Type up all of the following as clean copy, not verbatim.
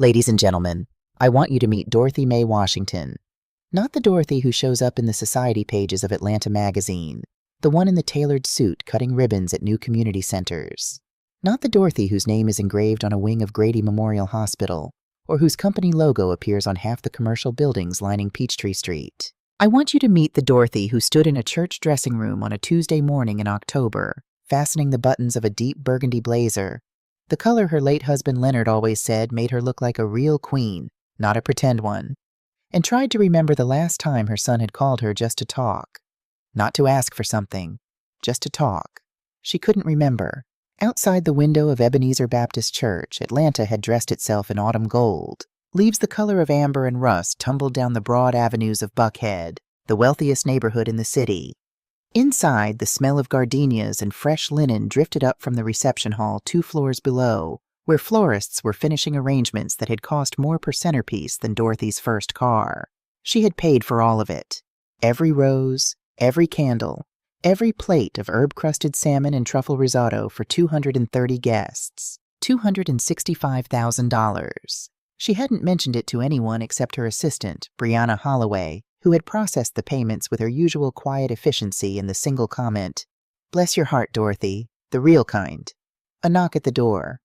Ladies and gentlemen, I want you to meet Dorothy Mae Washington. Not the Dorothy who shows up in the society pages of Atlanta magazine, the one in the tailored suit cutting ribbons at new community centers. Not the Dorothy whose name is engraved on a wing of Grady Memorial Hospital, or whose company logo appears on half the commercial buildings lining Peachtree Street. I want you to meet the Dorothy who stood in a church dressing room on a Tuesday morning in October, fastening the buttons of a deep burgundy blazer, the color her late husband Leonard always said made her look like a real queen, not a pretend one, and tried to remember the last time her son had called her just to talk. Not to ask for something, just to talk. She couldn't remember. Outside the window of Ebenezer Baptist Church, Atlanta had dressed itself in autumn gold. Leaves the color of amber and rust tumbled down the broad avenues of Buckhead, the wealthiest neighborhood in the city. Inside, the smell of gardenias and fresh linen drifted up from the reception hall 2 floors below, where florists were finishing arrangements that had cost more per centerpiece than Dorothy's first car. She had paid for all of it. Every rose, every candle, every plate of herb-crusted salmon and truffle risotto for 230 guests. $265,000. She hadn't mentioned it to anyone except her assistant, Brianna Holloway, who had processed the payments with her usual quiet efficiency in the single comment, "Bless your heart, Dorothy, the real kind." A knock at the door.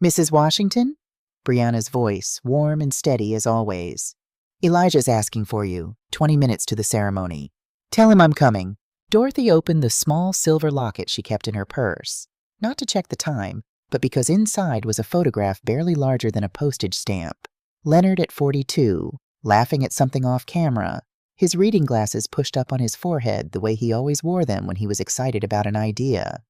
"Mrs. Washington?" Brianna's voice, warm and steady as always. "Elijah's asking for you, 20 minutes to the ceremony. Tell him I'm coming." Dorothy opened the small silver locket she kept in her purse, not to check the time, but because inside was a photograph barely larger than a postage stamp. Leonard at 42, laughing at something off camera, his reading glasses pushed up on his forehead the way he always wore them when he was excited about an idea.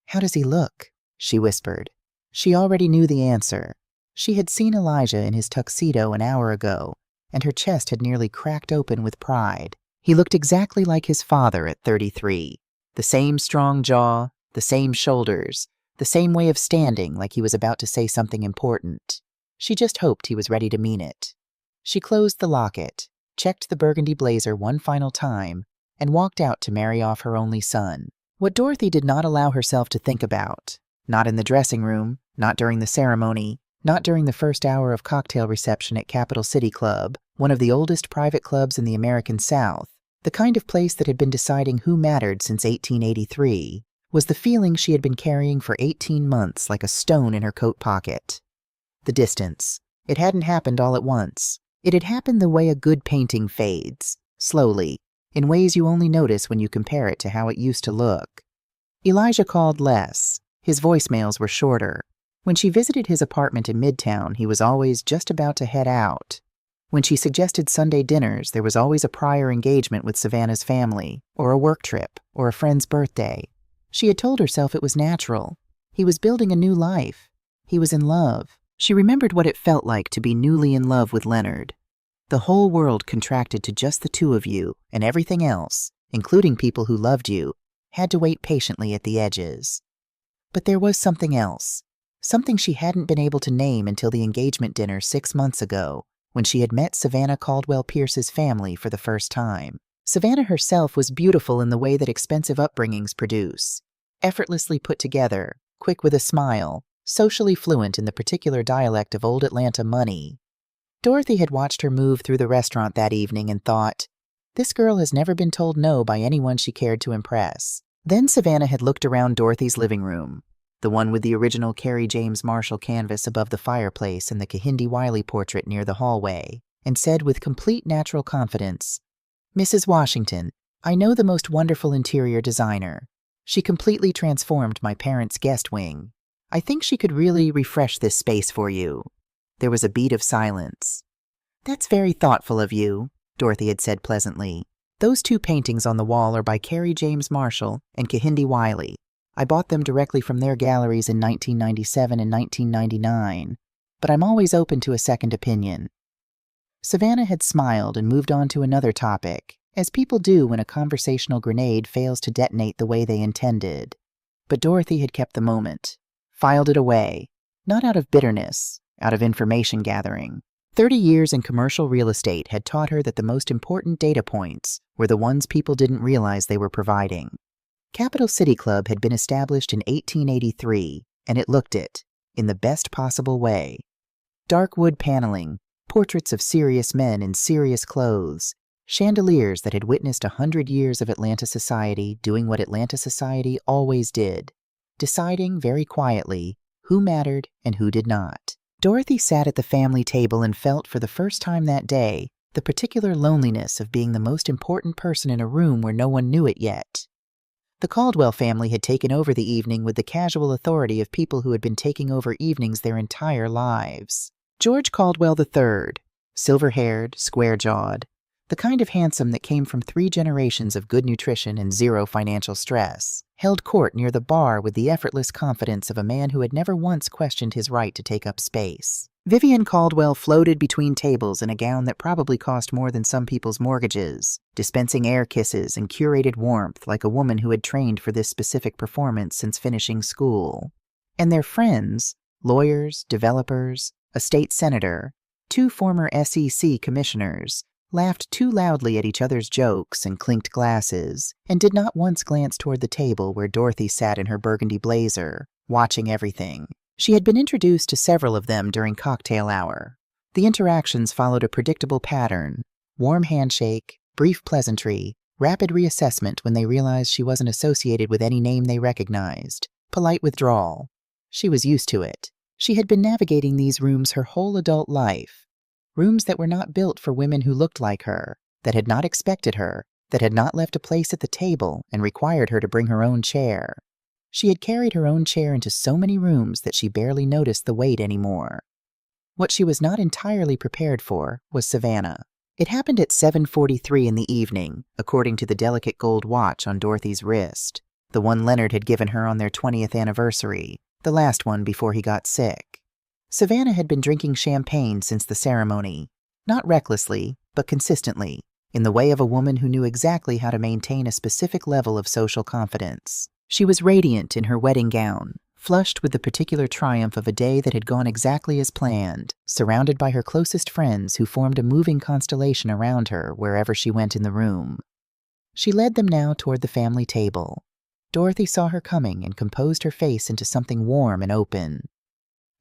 "How does he look?" she whispered. She already knew the answer. She had seen Elijah in his tuxedo an hour ago, and her chest had nearly cracked open with pride. He looked exactly like his father at 33. The same strong jaw, the same shoulders, the same way of standing like he was about to say something important. She just hoped he was ready to mean it. She closed the locket, checked the burgundy blazer one final time, and walked out to marry off her only son. What Dorothy did not allow herself to think about, not in the dressing room, not during the ceremony, not during the first hour of cocktail reception at Capital City Club, one of the oldest private clubs in the American South, the kind of place that had been deciding who mattered since 1883, was the feeling she had been carrying for 18 months like a stone in her coat pocket. The distance. It hadn't happened all at once. It had happened the way a good painting fades, slowly, in ways you only notice when you compare it to how it used to look. Elijah called less. His voicemails were shorter. When she visited his apartment in Midtown, he was always just about to head out. When she suggested Sunday dinners, there was always a prior engagement with Savannah's family, or a work trip, or a friend's birthday. She had told herself it was natural. He was building a new life. He was in love. She remembered what it felt like to be newly in love with Leonard. The whole world contracted to just the two of you, and everything else, including people who loved you, had to wait patiently at the edges. But there was something else, something she hadn't been able to name until the engagement dinner 6 months ago, when she had met Savannah Caldwell Pierce's family for the first time. Savannah herself was beautiful in the way that expensive upbringings produce, effortlessly put together, quick with a smile, socially fluent in the particular dialect of old Atlanta money. Dorothy had watched her move through the restaurant that evening and thought, this girl has never been told no by anyone she cared to impress. Then Savannah had looked around Dorothy's living room, the one with the original Kerry James Marshall canvas above the fireplace and the Kehinde Wiley portrait near the hallway, and said with complete natural confidence, "Mrs. Washington, I know the most wonderful interior designer. She completely transformed my parents' guest wing. I think she could really refresh this space for you." There was a beat of silence. "That's very thoughtful of you," Dorothy had said pleasantly. "Those 2 paintings on the wall are by Kerry James Marshall and Kehinde Wiley. I bought them directly from their galleries in 1997 and 1999, but I'm always open to a second opinion." Savannah had smiled and moved on to another topic, as people do when a conversational grenade fails to detonate the way they intended. But Dorothy had kept the moment, filed it away, not out of bitterness, out of information gathering. 30 years in commercial real estate had taught her that the most important data points were the ones people didn't realize they were providing. Capital City Club had been established in 1883, and it looked it, in the best possible way. Dark wood paneling, portraits of serious men in serious clothes, chandeliers that had witnessed 100 years of Atlanta society doing what Atlanta society always did, deciding very quietly who mattered and who did not. Dorothy sat at the family table and felt for the first time that day the particular loneliness of being the most important person in a room where no one knew it yet. The Caldwell family had taken over the evening with the casual authority of people who had been taking over evenings their entire lives. George Caldwell III, silver-haired, square-jawed, the kind of handsome that came from 3 generations of good nutrition and 0 financial stress, held court near the bar with the effortless confidence of a man who had never once questioned his right to take up space. Vivian Caldwell floated between tables in a gown that probably cost more than some people's mortgages, dispensing air kisses and curated warmth like a woman who had trained for this specific performance since finishing school. And their friends, lawyers, developers, a state senator, 2 former SEC commissioners, laughed too loudly at each other's jokes and clinked glasses, and did not once glance toward the table where Dorothy sat in her burgundy blazer, watching everything. She had been introduced to several of them during cocktail hour. The interactions followed a predictable pattern: warm handshake, brief pleasantry, rapid reassessment when they realized she wasn't associated with any name they recognized, polite withdrawal. She was used to it. She had been navigating these rooms her whole adult life. Rooms that were not built for women who looked like her, that had not expected her, that had not left a place at the table and required her to bring her own chair. She had carried her own chair into so many rooms that she barely noticed the weight anymore. What she was not entirely prepared for was Savannah. It happened at 7:43 in the evening, according to the delicate gold watch on Dorothy's wrist, the one Leonard had given her on their 20th anniversary, the last one before he got sick. Savannah had been drinking champagne since the ceremony, not recklessly, but consistently, in the way of a woman who knew exactly how to maintain a specific level of social confidence. She was radiant in her wedding gown, flushed with the particular triumph of a day that had gone exactly as planned, surrounded by her closest friends who formed a moving constellation around her wherever she went in the room. She led them now toward the family table. Dorothy saw her coming and composed her face into something warm and open.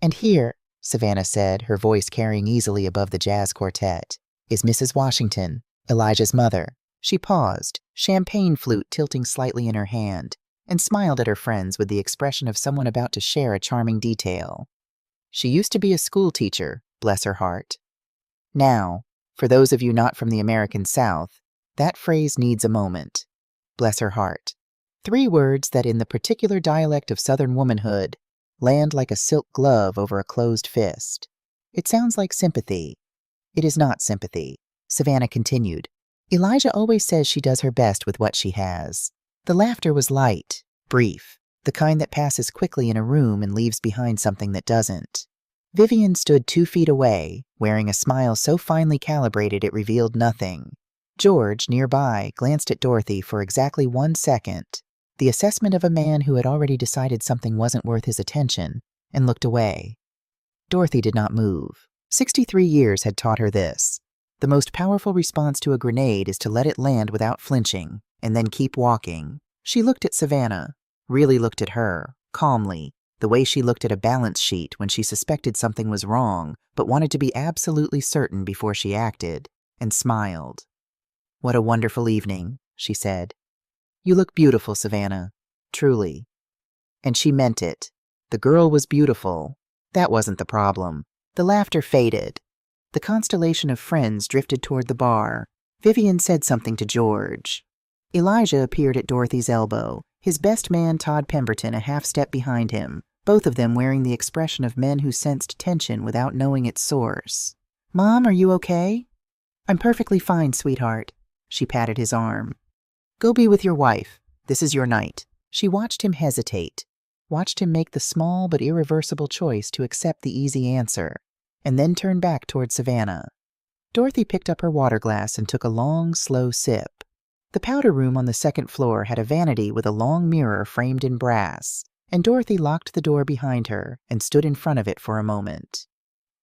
"And here," Savannah said, her voice carrying easily above the jazz quartet, "is Mrs. Washington, Elijah's mother." She paused, champagne flute tilting slightly in her hand, and smiled at her friends with the expression of someone about to share a charming detail. She used to be a school teacher, bless her heart. Now, for those of you not from the American South, that phrase needs a moment. Bless her heart. 3 words that, in the particular dialect of Southern womanhood, land like a silk glove over a closed fist. It sounds like sympathy. It is not sympathy. Savannah continued. Elijah always says she does her best with what she has. The laughter was light, brief, the kind that passes quickly in a room and leaves behind something that doesn't. Vivian stood 2 feet away, wearing a smile so finely calibrated it revealed nothing. George, nearby, glanced at Dorothy for exactly 1 second, the assessment of a man who had already decided something wasn't worth his attention, and looked away. Dorothy did not move. 63 years had taught her this. The most powerful response to a grenade is to let it land without flinching, and then keep walking. She looked at Savannah, really looked at her, calmly, the way she looked at a balance sheet when she suspected something was wrong, but wanted to be absolutely certain before she acted, and smiled. "What a wonderful evening," she said. "You look beautiful, Savannah, truly." And she meant it. The girl was beautiful. That wasn't the problem. The laughter faded. The constellation of friends drifted toward the bar. Vivian said something to George. Elijah appeared at Dorothy's elbow, his best man Todd Pemberton a half step behind him, both of them wearing the expression of men who sensed tension without knowing its source. "Mom, are you okay?" "I'm perfectly fine, sweetheart." She patted his arm. "Go be with your wife. This is your night." She watched him hesitate, watched him make the small but irreversible choice to accept the easy answer, and then turn back toward Savannah. Dorothy picked up her water glass and took a long, slow sip. The powder room on the 2nd floor had a vanity with a long mirror framed in brass, and Dorothy locked the door behind her and stood in front of it for a moment.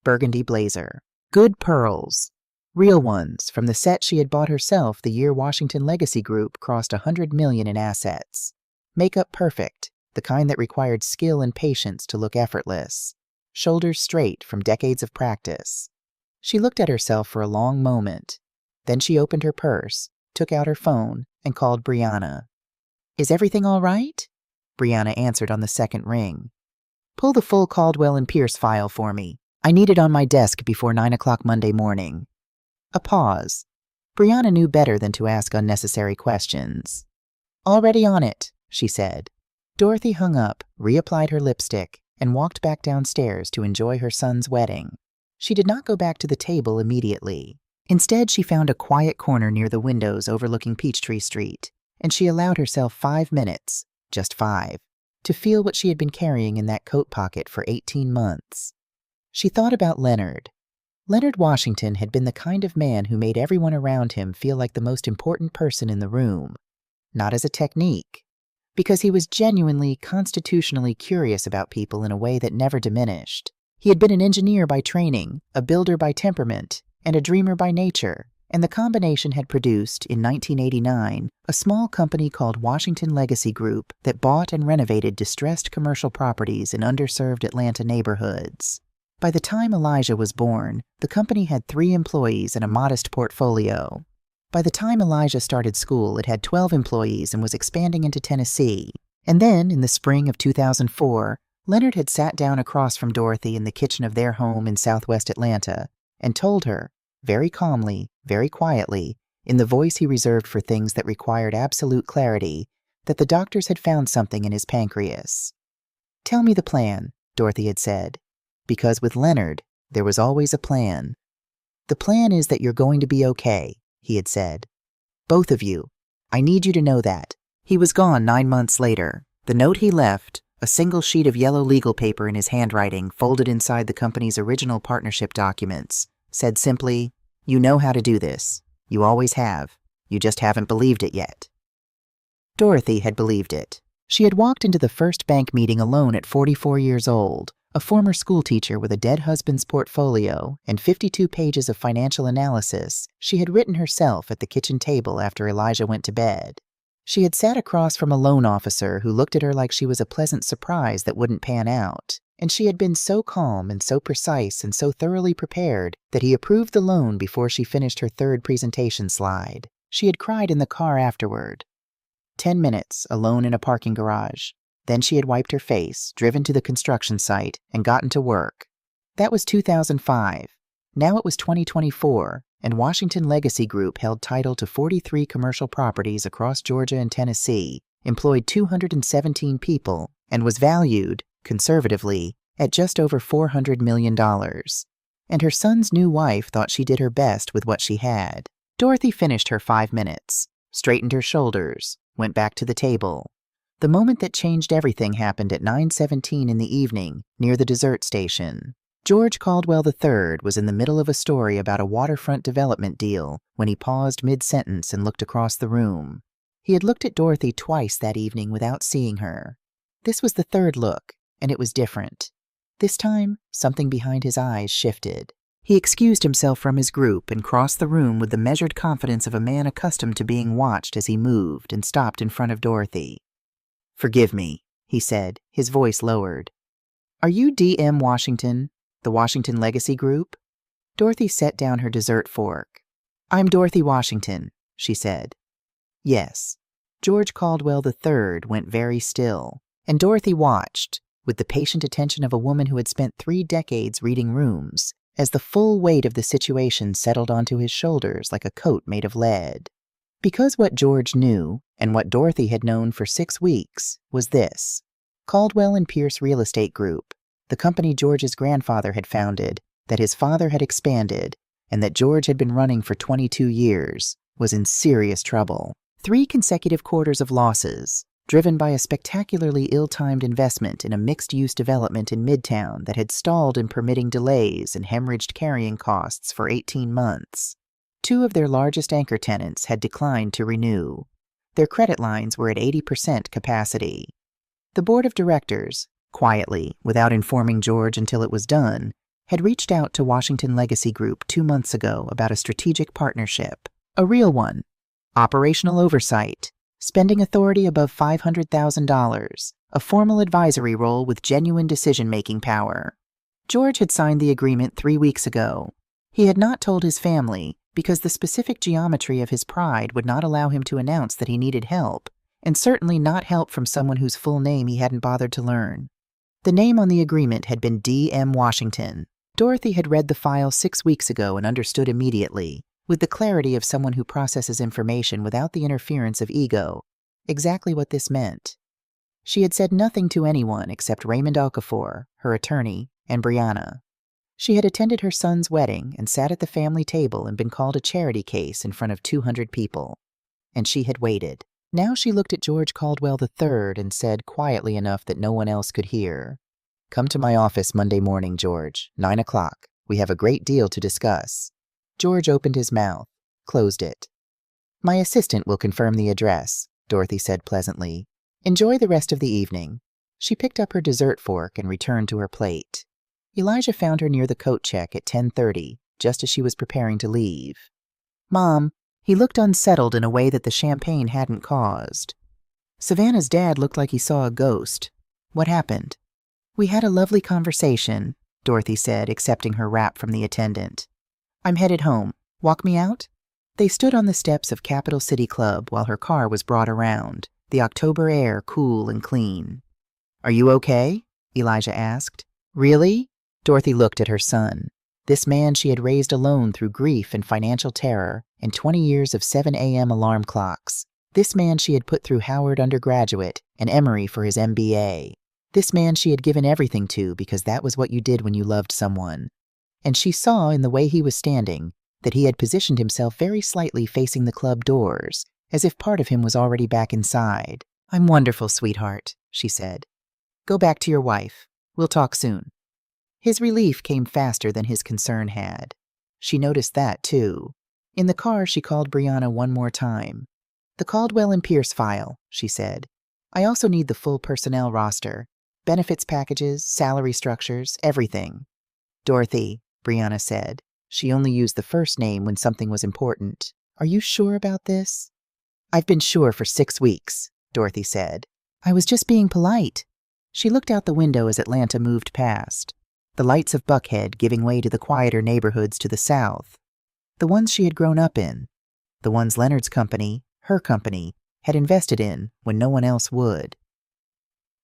Burgundy blazer. Good pearls. Real ones, from the set she had bought herself the year Washington Legacy Group crossed $100 million in assets. Makeup perfect, the kind that required skill and patience to look effortless. shoulders straight from decades of practice. She looked at herself for a long moment. Then she opened her purse, took out her phone, and called Brianna. "Is everything all right?" Brianna answered on the second ring. "Pull the full Caldwell and Pierce file for me. I need it on my desk before 9 o'clock Monday morning." A pause. Brianna knew better than to ask unnecessary questions. "Already on it," she said. Dorothy hung up, reapplied her lipstick, and walked back downstairs to enjoy her son's wedding. She did not go back to the table immediately. Instead, she found a quiet corner near the windows overlooking Peachtree Street, and she allowed herself 5 minutes, just 5, to feel what she had been carrying in that coat pocket for 18 months. She thought about Leonard. Leonard Washington had been the kind of man who made everyone around him feel like the most important person in the room. Not as a technique, because he was genuinely, constitutionally curious about people in a way that never diminished. He had been an engineer by training, a builder by temperament, and a dreamer by nature, and the combination had produced, in 1989, a small company called Washington Legacy Group that bought and renovated distressed commercial properties in underserved Atlanta neighborhoods. By the time Elijah was born, the company had 3 employees and a modest portfolio. By the time Elijah started school, it had 12 employees and was expanding into Tennessee. And then, in the spring of 2004, Leonard had sat down across from Dorothy in the kitchen of their home in southwest Atlanta and told her, very calmly, very quietly, in the voice he reserved for things that required absolute clarity, that the doctors had found something in his pancreas. "Tell me the plan," Dorothy had said, because with Leonard, there was always a plan. "The plan is that you're going to be okay," he had said. "Both of you. I need you to know that." He was gone 9 months later. The note he left, a single sheet of yellow legal paper in his handwriting folded inside the company's original partnership documents, said simply, "You know how to do this. You always have. You just haven't believed it yet." Dorothy had believed it. She had walked into the first bank meeting alone at 44 years old, a former schoolteacher with a dead husband's portfolio and 52 pages of financial analysis she had written herself at the kitchen table after Elijah went to bed. She had sat across from a loan officer who looked at her like she was a pleasant surprise that wouldn't pan out, and she had been so calm and so precise and so thoroughly prepared that he approved the loan before she finished her 3rd presentation slide. She had cried in the car afterward. 10 minutes, alone in a parking garage. Then she had wiped her face, driven to the construction site, and gotten to work. That was 2005. Now it was 2024, and Washington Legacy Group held title to 43 commercial properties across Georgia and Tennessee, employed 217 people, and was valued, conservatively, at just over $400 million. And her son's new wife thought she did her best with what she had. Dorothy finished her 5 minutes, straightened her shoulders, went back to the table. The moment that changed everything happened at 9:17 in the evening, near the dessert station. George Caldwell III was in the middle of a story about a waterfront development deal when he paused mid-sentence and looked across the room. He had looked at Dorothy twice that evening without seeing her. This was the 3rd look, and it was different. This time, something behind his eyes shifted. He excused himself from his group and crossed the room with the measured confidence of a man accustomed to being watched as he moved and stopped in front of Dorothy. "Forgive me," he said, his voice lowered. "Are you D.M. Washington, the Washington Legacy Group?" Dorothy set down her dessert fork. "I'm Dorothy Washington," she said. "Yes." George Caldwell III went very still, and Dorothy watched, with the patient attention of a woman who had spent 3 decades reading rooms, as the full weight of the situation settled onto his shoulders like a coat made of lead. Because what George knew, and what Dorothy had known for 6 weeks, was this. Caldwell and Pierce Real Estate Group, the company George's grandfather had founded, that his father had expanded, and that George had been running for 22 years, was in serious trouble. 3 consecutive quarters of losses, driven by a spectacularly ill-timed investment in a mixed-use development in Midtown that had stalled in permitting delays and hemorrhaged carrying costs for 18 months. 2 of their largest anchor tenants had declined to renew. Their credit lines were at 80% capacity. The board of directors, quietly, without informing George until it was done, had reached out to Washington Legacy Group 2 months ago about a strategic partnership, a real one, operational oversight, spending authority above $500,000, a formal advisory role with genuine decision-making power. George had signed the agreement 3 weeks ago. He had not told his family because the specific geometry of his pride would not allow him to announce that he needed help, and certainly not help from someone whose full name he hadn't bothered to learn. The name on the agreement had been D.M. Washington. Dorothy had read the file 6 weeks ago and understood immediately, with the clarity of someone who processes information without the interference of ego, exactly what this meant. She had said nothing to anyone except Raymond Okafor, her attorney, and Brianna. She had attended her son's wedding and sat at the family table and been called a charity case in front of 200 people. And she had waited. Now she looked at George Caldwell III and said quietly enough that no one else could hear, "Come to my office Monday morning, George, 9 o'clock. We have a great deal to discuss." George opened his mouth, closed it. "My assistant will confirm the address," Dorothy said pleasantly. "Enjoy the rest of the evening." She picked up her dessert fork and returned to her plate. Elijah found her near the coat check at 10:30, just as she was preparing to leave. "Mom," he looked unsettled in a way that the champagne hadn't caused. "Savannah's dad looked like he saw a ghost. What happened?" "We had a lovely conversation," Dorothy said, accepting her wrap from the attendant. "I'm headed home. Walk me out?" They stood on the steps of Capital City Club while her car was brought around, the October air cool and clean. "Are you okay?" Elijah asked. "Really?" Dorothy looked at her son. This man she had raised alone through grief and financial terror and 20 years of 7 a.m. alarm clocks. This man she had put through Howard undergraduate and Emory for his MBA. This man she had given everything to because that was what you did when you loved someone. And she saw in the way he was standing that he had positioned himself very slightly facing the club doors, as if part of him was already back inside. "I'm wonderful, sweetheart," she said. "Go back to your wife. We'll talk soon." His relief came faster than his concern had. She noticed that, too. In the car, she called Brianna one more time. "The Caldwell and Pierce file," she said. "I also need the full personnel roster. Benefits packages, salary structures, everything." "Dorothy," Brianna said. She only used the first name when something was important. "Are you sure about this?" "I've been sure for 6 weeks," Dorothy said. "I was just being polite." She looked out the window as Atlanta moved past, the lights of Buckhead giving way to the quieter neighborhoods to the south, the ones she had grown up in, the ones Leonard's company, her company, had invested in when no one else would.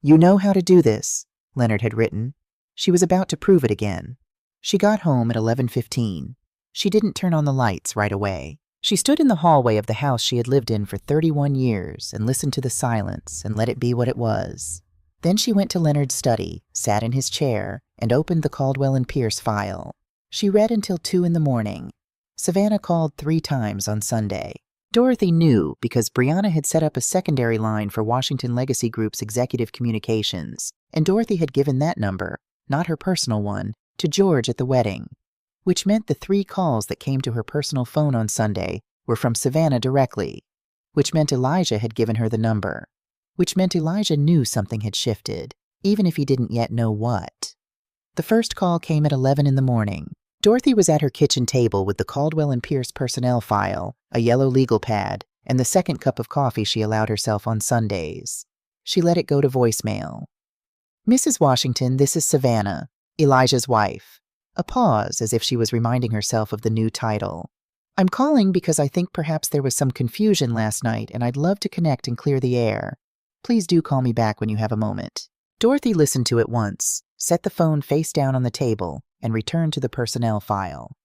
"You know how to do this," Leonard had written. She was about to prove it again. She got home at 11:15. She didn't turn on the lights right away. She stood in the hallway of the house she had lived in for 31 years and listened to the silence and let it be what it was. Then she went to Leonard's study, sat in his chair, and opened the Caldwell and Pierce file. She read until 2 in the morning. Savannah called 3 times on Sunday. Dorothy knew because Brianna had set up a secondary line for Washington Legacy Group's executive communications, and Dorothy had given that number, not her personal one, to George at the wedding, which meant the 3 calls that came to her personal phone on Sunday were from Savannah directly, which meant Elijah had given her the number, which meant Elijah knew something had shifted, even if he didn't yet know what. The first call came at 11 in the morning. Dorothy was at her kitchen table with the Caldwell and Pierce personnel file, a yellow legal pad, and the second cup of coffee she allowed herself on Sundays. She let it go to voicemail. "Mrs. Washington, this is Savannah, Elijah's wife." A pause, as if she was reminding herself of the new title. "I'm calling because I think perhaps there was some confusion last night, and I'd love to connect and clear the air. Please do call me back when you have a moment." Dorothy listened to it once, set the phone face down on the table, and returned to the personnel file.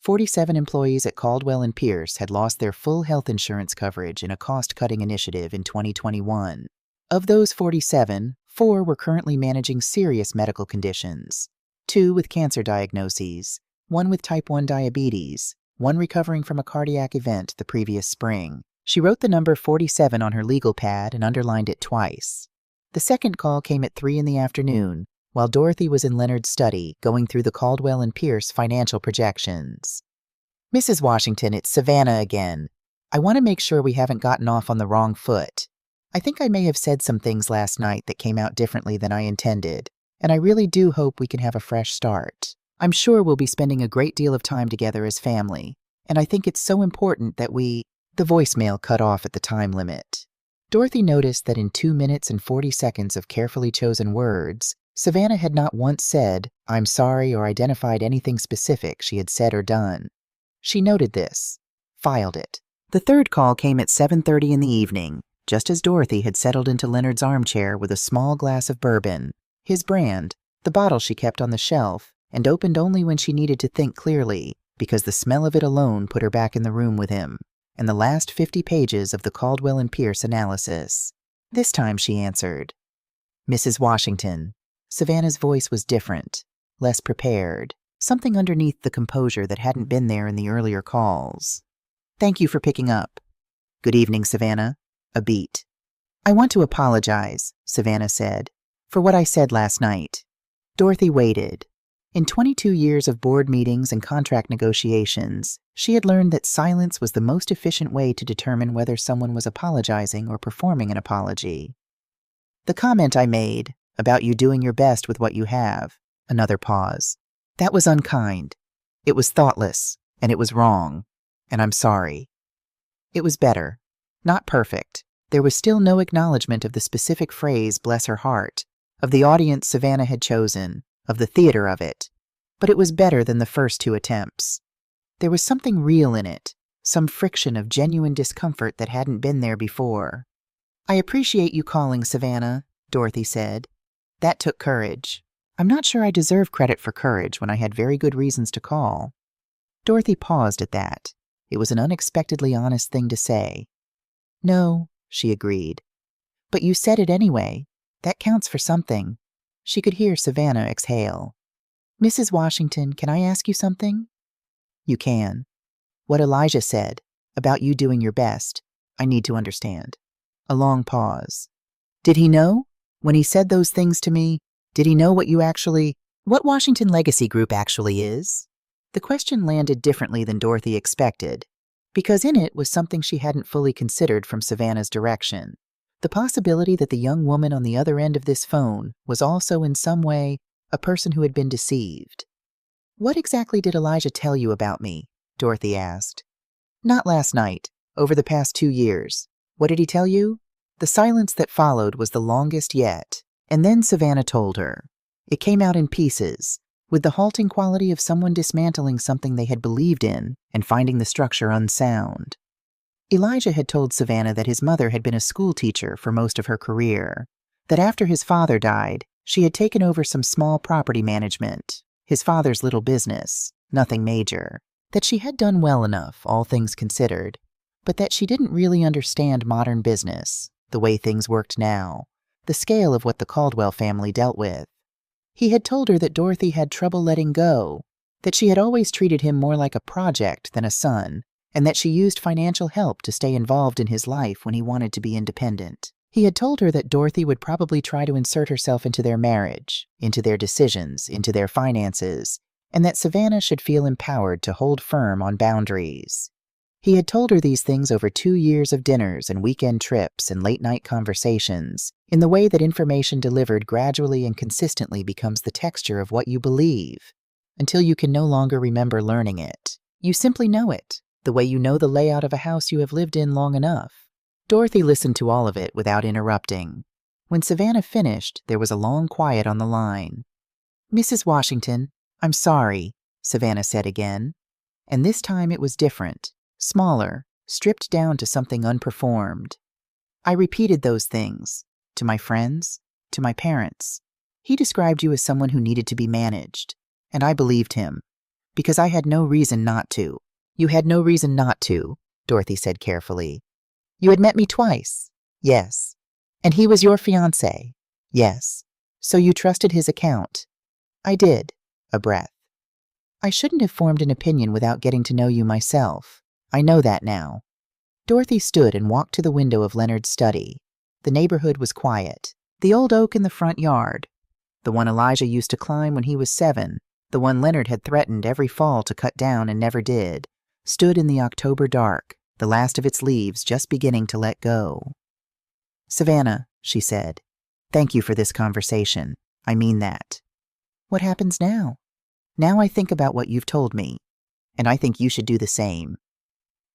47 employees at Caldwell and Pierce had lost their full health insurance coverage in a cost-cutting initiative in 2021. Of those 47, 4 were currently managing serious medical conditions, 2 with cancer diagnoses, 1 with type 1 diabetes, 1 recovering from a cardiac event the previous spring. She wrote the number 47 on her legal pad and underlined it twice. The second call came at 3 in the afternoon, while Dorothy was in Leonard's study going through the Caldwell and Pierce financial projections. "Mrs. Washington, it's Savannah again. I want to make sure we haven't gotten off on the wrong foot. I think I may have said some things last night that came out differently than I intended, and I really do hope we can have a fresh start. I'm sure we'll be spending a great deal of time together as family, and I think it's so important that we—" The voicemail cut off at the time limit. Dorothy noticed that in 2 minutes and 40 seconds of carefully chosen words, Savannah had not once said, "I'm sorry," or identified anything specific she had said or done. She noted this, filed it. The third call came at 7:30 in the evening, just as Dorothy had settled into Leonard's armchair with a small glass of bourbon, his brand, the bottle she kept on the shelf, and opened only when she needed to think clearly, because the smell of it alone put her back in the room with him, and the last 50 pages of the Caldwell and Pierce analysis. This time she answered, "Mrs. Washington." Savannah's voice was different, less prepared, something underneath the composure that hadn't been there in the earlier calls. "Thank you for picking up." "Good evening, Savannah." A beat. "I want to apologize," Savannah said, "for what I said last night." Dorothy waited. In 22 years of board meetings and contract negotiations, she had learned that silence was the most efficient way to determine whether someone was apologizing or performing an apology. "The comment I made, about you doing your best with what you have," another pause. "That was unkind. It was thoughtless, and it was wrong, and I'm sorry." It was better. Not perfect. There was still no acknowledgement of the specific phrase, "bless her heart," of the audience Savannah had chosen, of the theater of it. But it was better than the first 2 attempts. There was something real in it, some friction of genuine discomfort that hadn't been there before. "I appreciate you calling, Savannah," Dorothy said. "That took courage. I'm not sure I deserve credit for courage when I had very good reasons to call." Dorothy paused at that. It was an unexpectedly honest thing to say. "No," she agreed. "But you said it anyway. That counts for something." She could hear Savannah exhale. "Mrs. Washington, can I ask you something?" "You can." "What Elijah said, about you doing your best, I need to understand." A long pause. "Did he know? When he said those things to me, did he know what Washington Legacy Group actually is?" The question landed differently than Dorothy expected, because in it was something she hadn't fully considered from Savannah's direction. The possibility that the young woman on the other end of this phone was also in some way a person who had been deceived. "What exactly did Elijah tell you about me?" Dorothy asked. "Not last night, over the past 2 years. What did he tell you?" The silence that followed was the longest yet, and then Savannah told her. It came out in pieces, with the halting quality of someone dismantling something they had believed in and finding the structure unsound. Elijah had told Savannah that his mother had been a school teacher for most of her career, that after his father died, she had taken over some small property management, his father's little business, nothing major, that she had done well enough, all things considered, but that she didn't really understand modern business, the way things worked now, the scale of what the Caldwell family dealt with. He had told her that Dorothy had trouble letting go, that she had always treated him more like a project than a son, and that she used financial help to stay involved in his life when he wanted to be independent. He had told her that Dorothy would probably try to insert herself into their marriage, into their decisions, into their finances, and that Savannah should feel empowered to hold firm on boundaries. He had told her these things over 2 years of dinners and weekend trips and late-night conversations, in the way that information delivered gradually and consistently becomes the texture of what you believe, until you can no longer remember learning it. You simply know it, the way you know the layout of a house you have lived in long enough. Dorothy listened to all of it without interrupting. When Savannah finished, there was a long quiet on the line. "Mrs. Washington, I'm sorry," Savannah said again. And this time it was different. Smaller, stripped down to something unperformed. "I repeated those things, to my friends, to my parents. He described you as someone who needed to be managed, and I believed him, because I had no reason not to." "You had no reason not to," Dorothy said carefully. "You had met me twice." "Yes." "And he was your fiancé." "Yes." "So you trusted his account." "I did." A breath. "I shouldn't have formed an opinion without getting to know you myself. I know that now." Dorothy stood and walked to the window of Leonard's study. The neighborhood was quiet. The old oak in the front yard, the one Elijah used to climb when he was 7, the one Leonard had threatened every fall to cut down and never did, stood in the October dark, the last of its leaves just beginning to let go. "Savannah," she said, "thank you for this conversation. I mean that." "What happens now?" "Now I think about what you've told me, and I think you should do the same."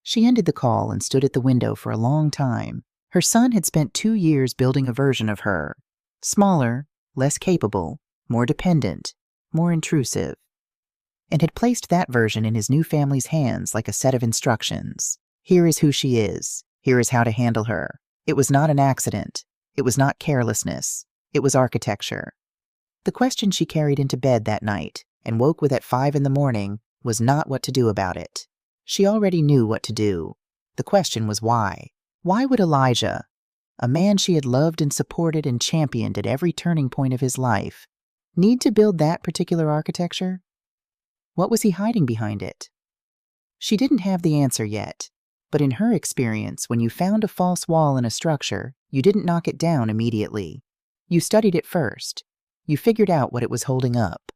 She ended the call and stood at the window for a long time. Her son had spent 2 years building a version of her, smaller, less capable, more dependent, more intrusive, and had placed that version in his new family's hands like a set of instructions. Here is who she is. Here is how to handle her. It was not an accident. It was not carelessness. It was architecture. The question she carried into bed that night and woke with at 5 a.m. was not what to do about it. She already knew what to do. The question was why. Why would Elijah, a man she had loved and supported and championed at every turning point of his life, need to build that particular architecture? What was he hiding behind it? She didn't have the answer yet, but in her experience, when you found a false wall in a structure, you didn't knock it down immediately. You studied it first. You figured out what it was holding up.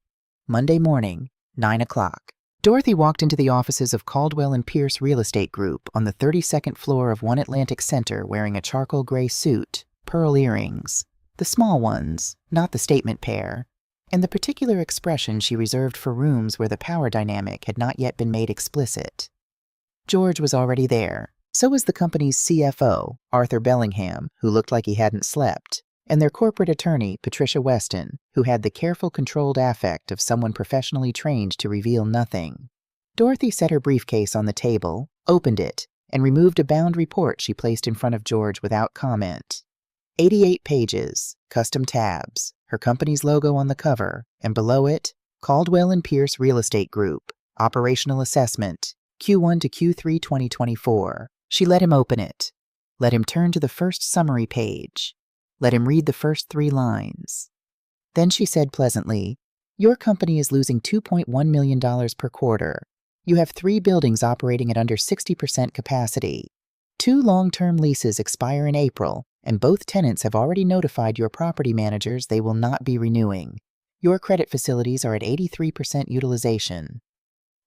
Monday morning, 9 o'clock. Dorothy walked into the offices of Caldwell and Pierce Real Estate Group on the 32nd floor of One Atlantic Center wearing a charcoal gray suit, pearl earrings, the small ones, not the statement pair, and the particular expression she reserved for rooms where the power dynamic had not yet been made explicit. George was already there. So was the company's CFO, Arthur Bellingham, who looked like he hadn't slept, and their corporate attorney, Patricia Weston, who had the careful, controlled affect of someone professionally trained to reveal nothing. Dorothy set her briefcase on the table, opened it, and removed a bound report she placed in front of George without comment. 88 pages, custom tabs, her company's logo on the cover, and below it, Caldwell and Pierce Real Estate Group, Operational Assessment, Q1 to Q3 2024. She let him open it. Let him turn to the first summary page. Let him read the first 3 lines. Then she said pleasantly, "Your company is losing $2.1 million per quarter. You have 3 buildings operating at under 60% capacity. 2 long-term leases expire in April, and both tenants have already notified your property managers they will not be renewing. Your credit facilities are at 83% utilization."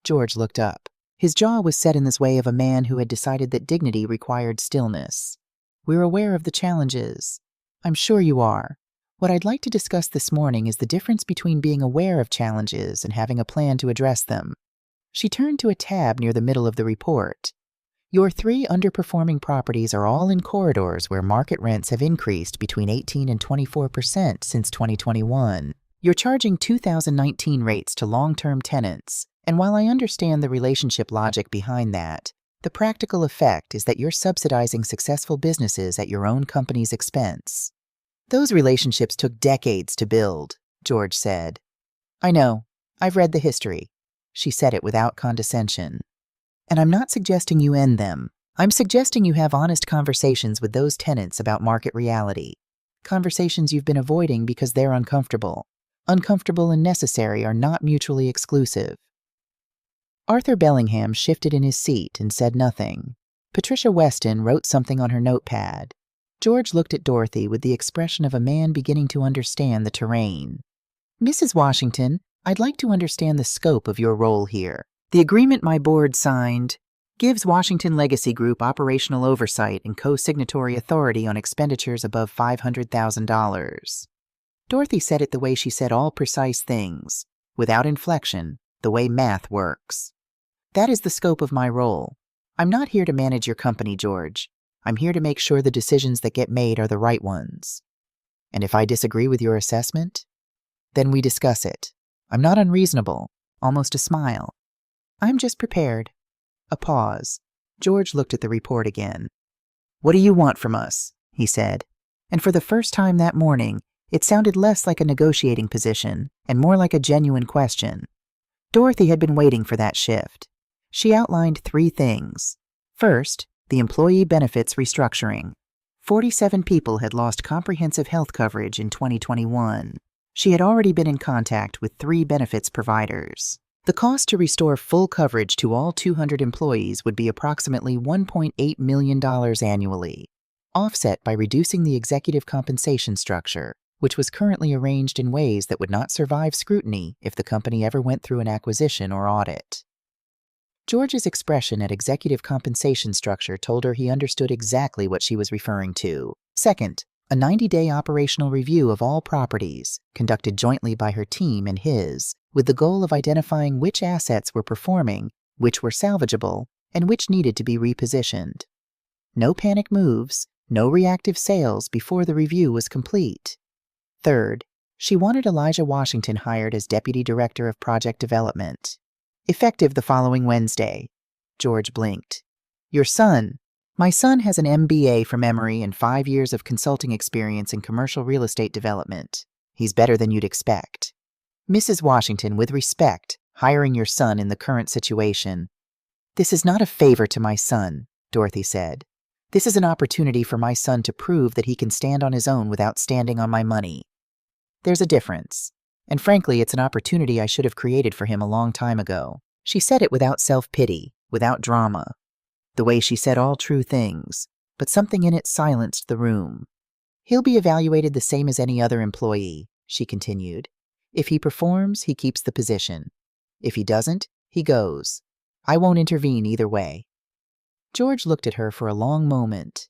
George looked up. His jaw was set in this way of a man who had decided that dignity required stillness. "We're aware of the challenges." "I'm sure you are. What I'd like to discuss this morning is the difference between being aware of challenges and having a plan to address them." She turned to a tab near the middle of the report. "Your 3 underperforming properties are all in corridors where market rents have increased between 18 and 24% since 2021. You're charging 2019 rates to long-term tenants, and while I understand the relationship logic behind that, the practical effect is that you're subsidizing successful businesses at your own company's expense." "Those relationships took decades to build," George said. "I know. I've read the history." She said it without condescension. "And I'm not suggesting you end them. I'm suggesting you have honest conversations with those tenants about market reality. Conversations you've been avoiding because they're uncomfortable. Uncomfortable and necessary are not mutually exclusive." Arthur Bellingham shifted in his seat and said nothing. Patricia Weston wrote something on her notepad. George looked at Dorothy with the expression of a man beginning to understand the terrain. "Mrs. Washington, I'd like to understand the scope of your role here. The agreement my board signed gives Washington Legacy Group operational oversight and co-signatory authority on expenditures above $500,000. Dorothy said it the way she said all precise things, without inflection, the way math works. "That is the scope of my role. I'm not here to manage your company, George. I'm here to make sure the decisions that get made are the right ones. And if I disagree with your assessment, then we discuss it. I'm not unreasonable." Almost a smile. "I'm just prepared." A pause. George looked at the report again. "What do you want from us?" he said. And for the first time that morning, it sounded less like a negotiating position and more like a genuine question. Dorothy had been waiting for that shift. She outlined 3 things. First, the employee benefits restructuring. 47 people had lost comprehensive health coverage in 2021. She had already been in contact with 3 benefits providers. The cost to restore full coverage to all 200 employees would be approximately $1.8 million annually, offset by reducing the executive compensation structure, which was currently arranged in ways that would not survive scrutiny if the company ever went through an acquisition or audit. George's expression at executive compensation structure told her he understood exactly what she was referring to. Second, a 90-day operational review of all properties, conducted jointly by her team and his, with the goal of identifying which assets were performing, which were salvageable, and which needed to be repositioned. No panic moves, no reactive sales before the review was complete. Third, She wanted Elijah Washington hired as Deputy Director of Project Development. Effective the following Wednesday. George blinked. Your son. My son has an MBA from Emory and 5 years of consulting experience in commercial real estate development. He's better than you'd expect. Mrs. Washington, with respect, hiring your son in the current situation. This is not a favor to my son, Dorothy said. This is an opportunity for my son to prove that he can stand on his own without standing on my money. There's a difference. And frankly, it's an opportunity I should have created for him a long time ago. She said it without self-pity, without drama. The way she said all true things, but something in it silenced the room. He'll be evaluated the same as any other employee, she continued. If he performs, he keeps the position. If he doesn't, he goes. I won't intervene either way. George looked at her for a long moment.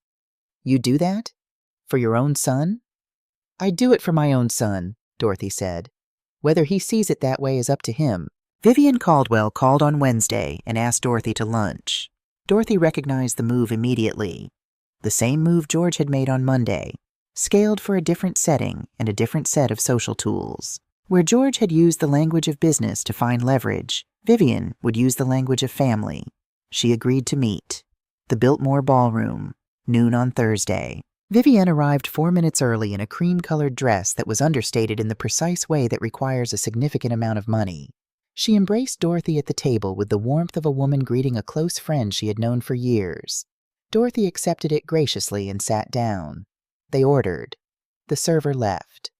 You do that? For your own son? I'd do it for my own son, Dorothy said. Whether he sees it that way is up to him. Vivian Caldwell called on Wednesday and asked Dorothy to lunch. Dorothy recognized the move immediately. The same move George had made on Monday, scaled for a different setting and a different set of social tools. Where George had used the language of business to find leverage, Vivian would use the language of family. She agreed to meet. The Biltmore Ballroom, noon on Thursday. Vivian arrived 4 minutes early in a cream-colored dress that was understated in the precise way that requires a significant amount of money. She embraced Dorothy at the table with the warmth of a woman greeting a close friend she had known for years. Dorothy accepted it graciously and sat down. They ordered. The server left.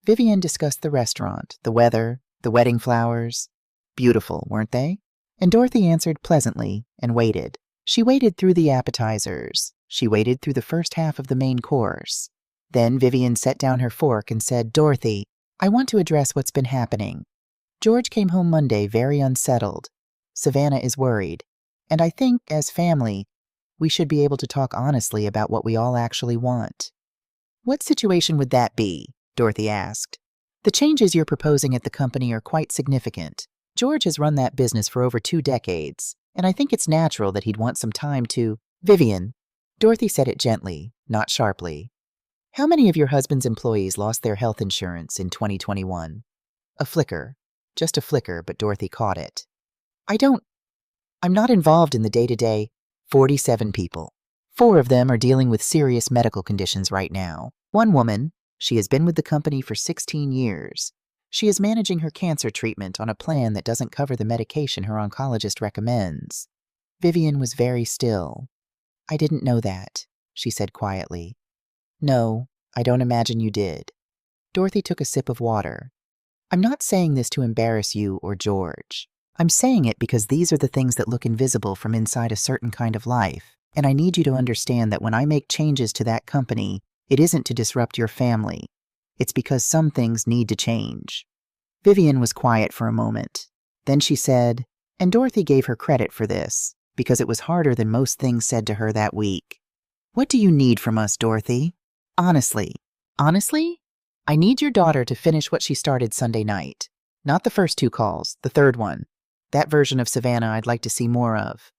Vivian discussed the restaurant, the weather, the wedding flowers. Beautiful, weren't they? And Dorothy answered pleasantly and waited. She waited through the appetizers. She waited through the first half of the main course. Then Vivian set down her fork and said, Dorothy, I want to address what's been happening. George came home Monday very unsettled. Savannah is worried. And I think, as family, we should be able to talk honestly about what we all actually want. What situation would that be? Dorothy asked. The changes you're proposing at the company are quite significant. George has run that business for over 2 decades, and I think it's natural that he'd want some time to... Vivian, Dorothy said it gently, not sharply. How many of your husband's employees lost their health insurance in 2021? A flicker. Just a flicker, but Dorothy caught it. I'm not involved in the day-to-day. 47 people. 4 of them are dealing with serious medical conditions right now. One woman, she has been with the company for 16 years. She is managing her cancer treatment on a plan that doesn't cover the medication her oncologist recommends. Vivian was very still. I didn't know that, she said quietly. No, I don't imagine you did. Dorothy took a sip of water. I'm not saying this to embarrass you or George. I'm saying it because these are the things that look invisible from inside a certain kind of life, and I need you to understand that when I make changes to that company, it isn't to disrupt your family. It's because some things need to change. Vivian was quiet for a moment. Then she said, and Dorothy gave her credit for this, because it was harder than most things said to her that week. What do you need from us, Dorothy? Honestly. Honestly? I need your daughter to finish what she started Sunday night. Not the first 2 calls, the third one. That version of Savannah I'd like to see more of.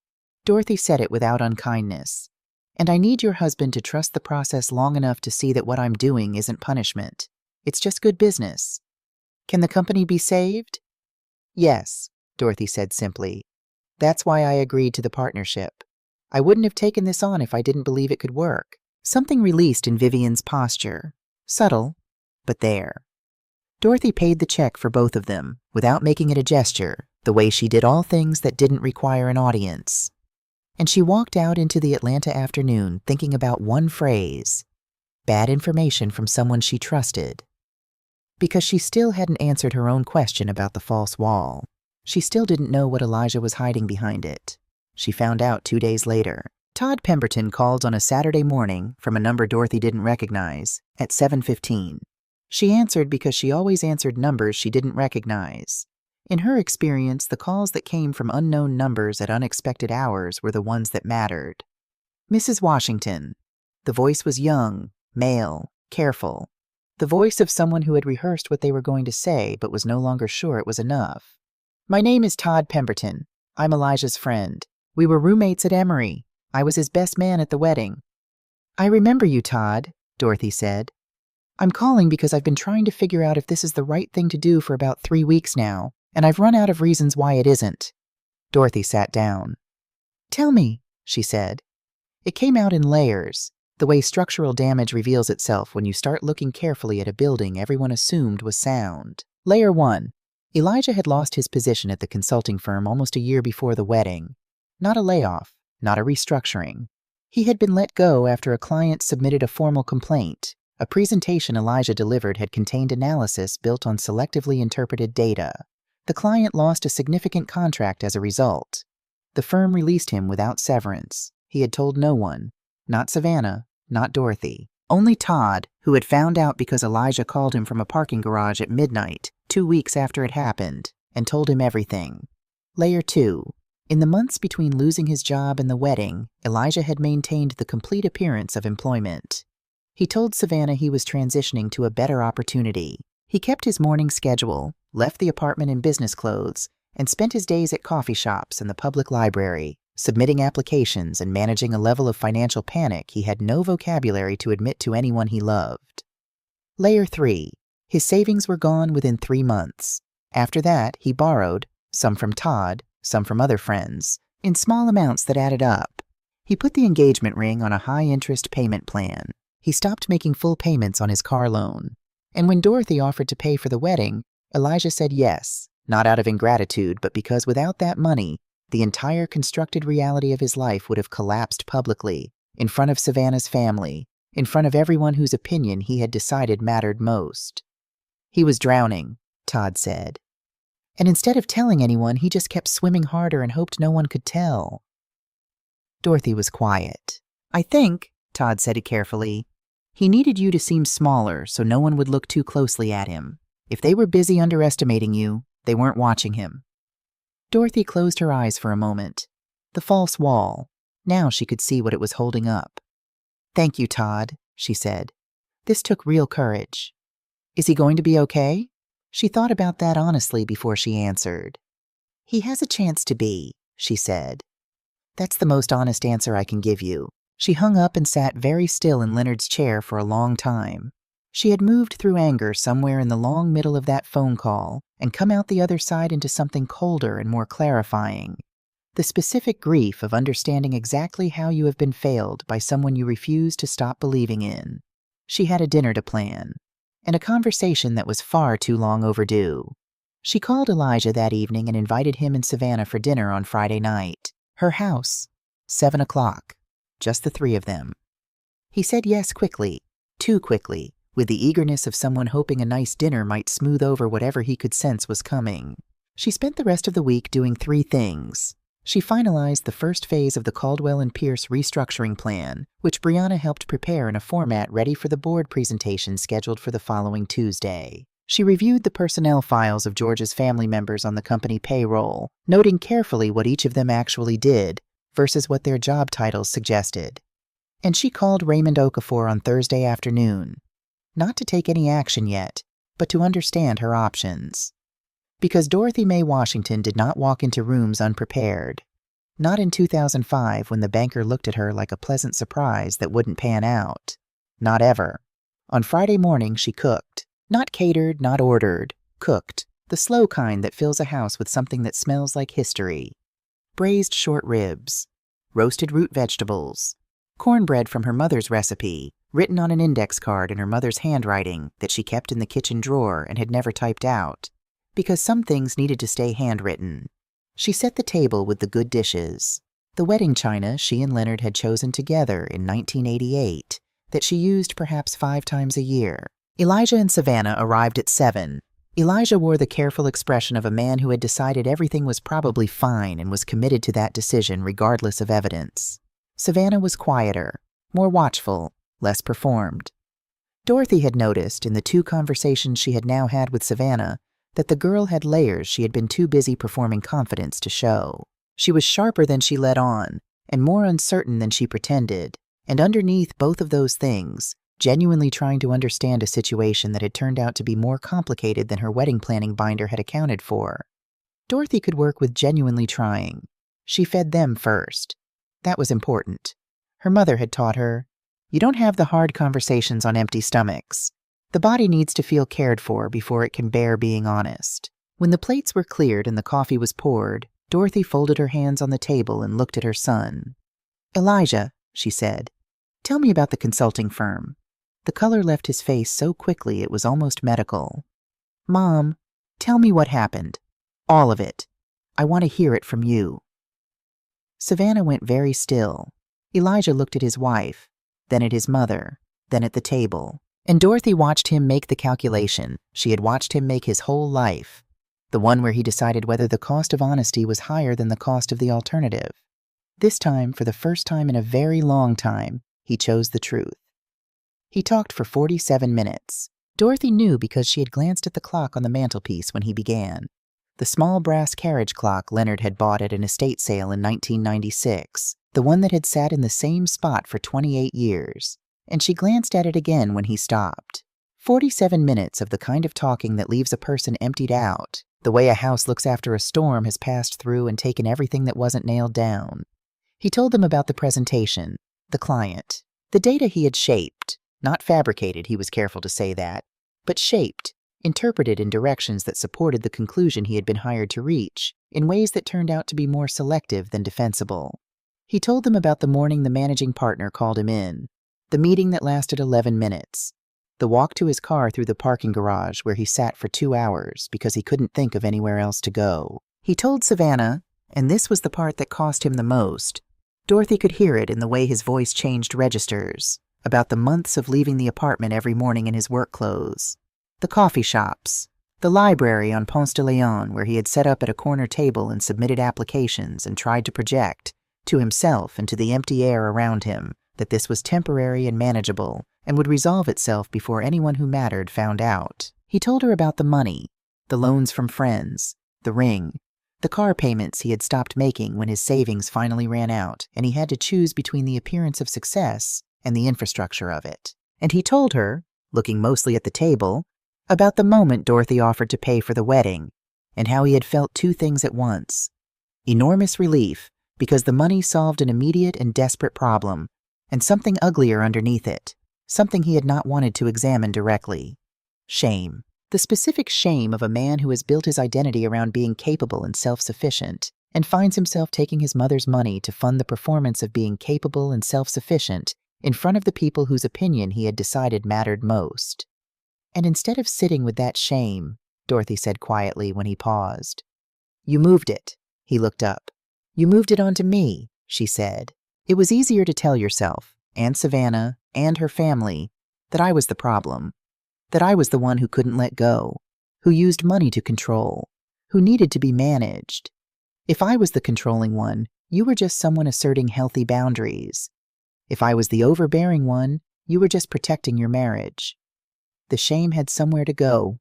Dorothy said it without unkindness. And I need your husband to trust the process long enough to see that what I'm doing isn't punishment. It's just good business. Can the company be saved? Yes, Dorothy said simply. That's why I agreed to the partnership. I wouldn't have taken this on if I didn't believe it could work. Something released in Vivian's posture. Subtle, but there. Dorothy paid the check for both of them, without making it a gesture, the way she did all things that didn't require an audience. And she walked out into the Atlanta afternoon thinking about one phrase: bad information from someone she trusted. Because she still hadn't answered her own question about the false wall. She still didn't know what Elijah was hiding behind it. She found out 2 days later. Todd Pemberton called on a Saturday morning from a number Dorothy didn't recognize at 7:15. She answered because she always answered numbers she didn't recognize. In her experience, the calls that came from unknown numbers at unexpected hours were the ones that mattered. Mrs. Washington. The voice was young, male, careful. The voice of someone who had rehearsed what they were going to say but was no longer sure it was enough. My name is Todd Pemberton. I'm Elijah's friend. We were roommates at Emory. I was his best man at the wedding. I remember you, Todd, Dorothy said. I'm calling because I've been trying to figure out if this is the right thing to do for about 3 weeks now, and I've run out of reasons why it isn't." Dorothy sat down. "Tell me," she said. It came out in layers, the way structural damage reveals itself when you start looking carefully at a building everyone assumed was sound. Layer 1. Elijah had lost his position at the consulting firm almost a year before the wedding. Not a layoff, not a restructuring. He had been let go after a client submitted a formal complaint. A presentation Elijah delivered had contained analysis built on selectively interpreted data. The client lost a significant contract as a result. The firm released him without severance. He had told no one, not Savannah, not Dorothy. Only Todd, who had found out because Elijah called him from a parking garage at midnight, 2 weeks after it happened, and told him everything. Layer 2. In the months between losing his job and the wedding, Elijah had maintained the complete appearance of employment. He told Savannah he was transitioning to a better opportunity. He kept his morning schedule, left the apartment in business clothes, and spent his days at coffee shops and the public library, submitting applications and managing a level of financial panic he had no vocabulary to admit to anyone he loved. Layer 3. His savings were gone within 3 months. After that, he borrowed, some from Todd, some from other friends, in small amounts that added up. He put the engagement ring on a high-interest payment plan. He stopped making full payments on his car loan. And when Dorothy offered to pay for the wedding, Elijah said yes, not out of ingratitude, but because without that money, the entire constructed reality of his life would have collapsed publicly, in front of Savannah's family, in front of everyone whose opinion he had decided mattered most. He was drowning, Todd said. And instead of telling anyone, he just kept swimming harder and hoped no one could tell. Dorothy was quiet. "I think," Todd said carefully, "he needed you to seem smaller so no one would look too closely at him. If they were busy underestimating you, they weren't watching him." Dorothy closed her eyes for a moment. The false wall. Now she could see what it was holding up. "Thank you, Todd," she said. "This took real courage." "Is he going to be okay?" She thought about that honestly before she answered. "He has a chance to be," she said. "That's the most honest answer I can give you." She hung up and sat very still in Leonard's chair for a long time. She had moved through anger somewhere in the long middle of that phone call and come out the other side into something colder and more clarifying. The specific grief of understanding exactly how you have been failed by someone you refuse to stop believing in. She had a dinner to plan, and a conversation that was far too long overdue. She called Elijah that evening and invited him and Savannah for dinner on Friday night. Her house, 7 o'clock, just the 3 of them. He said yes quickly, too quickly, with the eagerness of someone hoping a nice dinner might smooth over whatever he could sense was coming. She spent the rest of the week doing 3 things. She finalized the first phase of the Caldwell and Pierce restructuring plan, which Brianna helped prepare in a format ready for the board presentation scheduled for the following Tuesday. She reviewed the personnel files of George's family members on the company payroll, noting carefully what each of them actually did versus what their job titles suggested. And she called Raymond Okafor on Thursday afternoon, not to take any action yet, but to understand her options. Because Dorothy Mae Washington did not walk into rooms unprepared. Not in 2005 when the banker looked at her like a pleasant surprise that wouldn't pan out. Not ever. On Friday morning she cooked. Not catered, not ordered. Cooked. The slow kind that fills a house with something that smells like history. Braised short ribs. Roasted root vegetables. Cornbread from her mother's recipe, written on an index card in her mother's handwriting that she kept in the kitchen drawer and had never typed out. Because some things needed to stay handwritten. She set the table with the good dishes. The wedding china she and Leonard had chosen together in 1988 that she used perhaps 5 times a year. Elijah and Savannah arrived at 7. Elijah wore the careful expression of a man who had decided everything was probably fine and was committed to that decision regardless of evidence. Savannah was quieter, more watchful, less performed. Dorothy had noticed in the 2 conversations she had now had with Savannah that the girl had layers she had been too busy performing confidence to show. She was sharper than she let on, and more uncertain than she pretended, and underneath both of those things, genuinely trying to understand a situation that had turned out to be more complicated than her wedding planning binder had accounted for. Dorothy could work with genuinely trying. She fed them first. That was important. Her mother had taught her, "You don't have the hard conversations on empty stomachs." The body needs to feel cared for before it can bear being honest. When the plates were cleared and the coffee was poured, Dorothy folded her hands on the table and looked at her son. "Elijah," she said, "tell me about the consulting firm." The color left his face so quickly it was almost medical. "Mom, tell me what happened. All of it. I want to hear it from you." Savannah went very still. Elijah looked at his wife, then at his mother, then at the table. And Dorothy watched him make the calculation she had watched him make his whole life, the one where he decided whether the cost of honesty was higher than the cost of the alternative. This time, for the first time in a very long time, he chose the truth. He talked for 47 minutes. Dorothy knew because she had glanced at the clock on the mantelpiece when he began. The small brass carriage clock Leonard had bought at an estate sale in 1996, the one that had sat in the same spot for 28 years. And she glanced at it again when he stopped. 47 minutes of the kind of talking that leaves a person emptied out, the way a house looks after a storm has passed through and taken everything that wasn't nailed down. He told them about the presentation, the client, the data he had shaped, not fabricated, he was careful to say that, but shaped, interpreted in directions that supported the conclusion he had been hired to reach, in ways that turned out to be more selective than defensible. He told them about the morning the managing partner called him in, the meeting that lasted 11 minutes, the walk to his car through the parking garage where he sat for 2 hours because he couldn't think of anywhere else to go. He told Savannah, and this was the part that cost him the most, Dorothy could hear it in the way his voice changed registers, about the months of leaving the apartment every morning in his work clothes, the coffee shops, the library on Ponce de Leon where he had set up at a corner table and submitted applications and tried to project, to himself and to the empty air around him, that this was temporary and manageable and would resolve itself before anyone who mattered found out. He told her about the money, the loans from friends, the ring, the car payments he had stopped making when his savings finally ran out and he had to choose between the appearance of success and the infrastructure of it. And he told her, looking mostly at the table, about the moment Dorothy offered to pay for the wedding and how he had felt two things at once. Enormous relief because the money solved an immediate and desperate problem, and something uglier underneath it, something he had not wanted to examine directly. Shame. The specific shame of a man who has built his identity around being capable and self-sufficient, and finds himself taking his mother's money to fund the performance of being capable and self-sufficient in front of the people whose opinion he had decided mattered most. And instead of sitting with that shame, Dorothy said quietly when he paused, "You moved it." He looked up. "You moved it onto me," she said. It was easier to tell yourself, and Savannah, and her family, that I was the problem, that I was the one who couldn't let go, who used money to control, who needed to be managed. If I was the controlling one, you were just someone asserting healthy boundaries. If I was the overbearing one, you were just protecting your marriage. The shame had somewhere to go.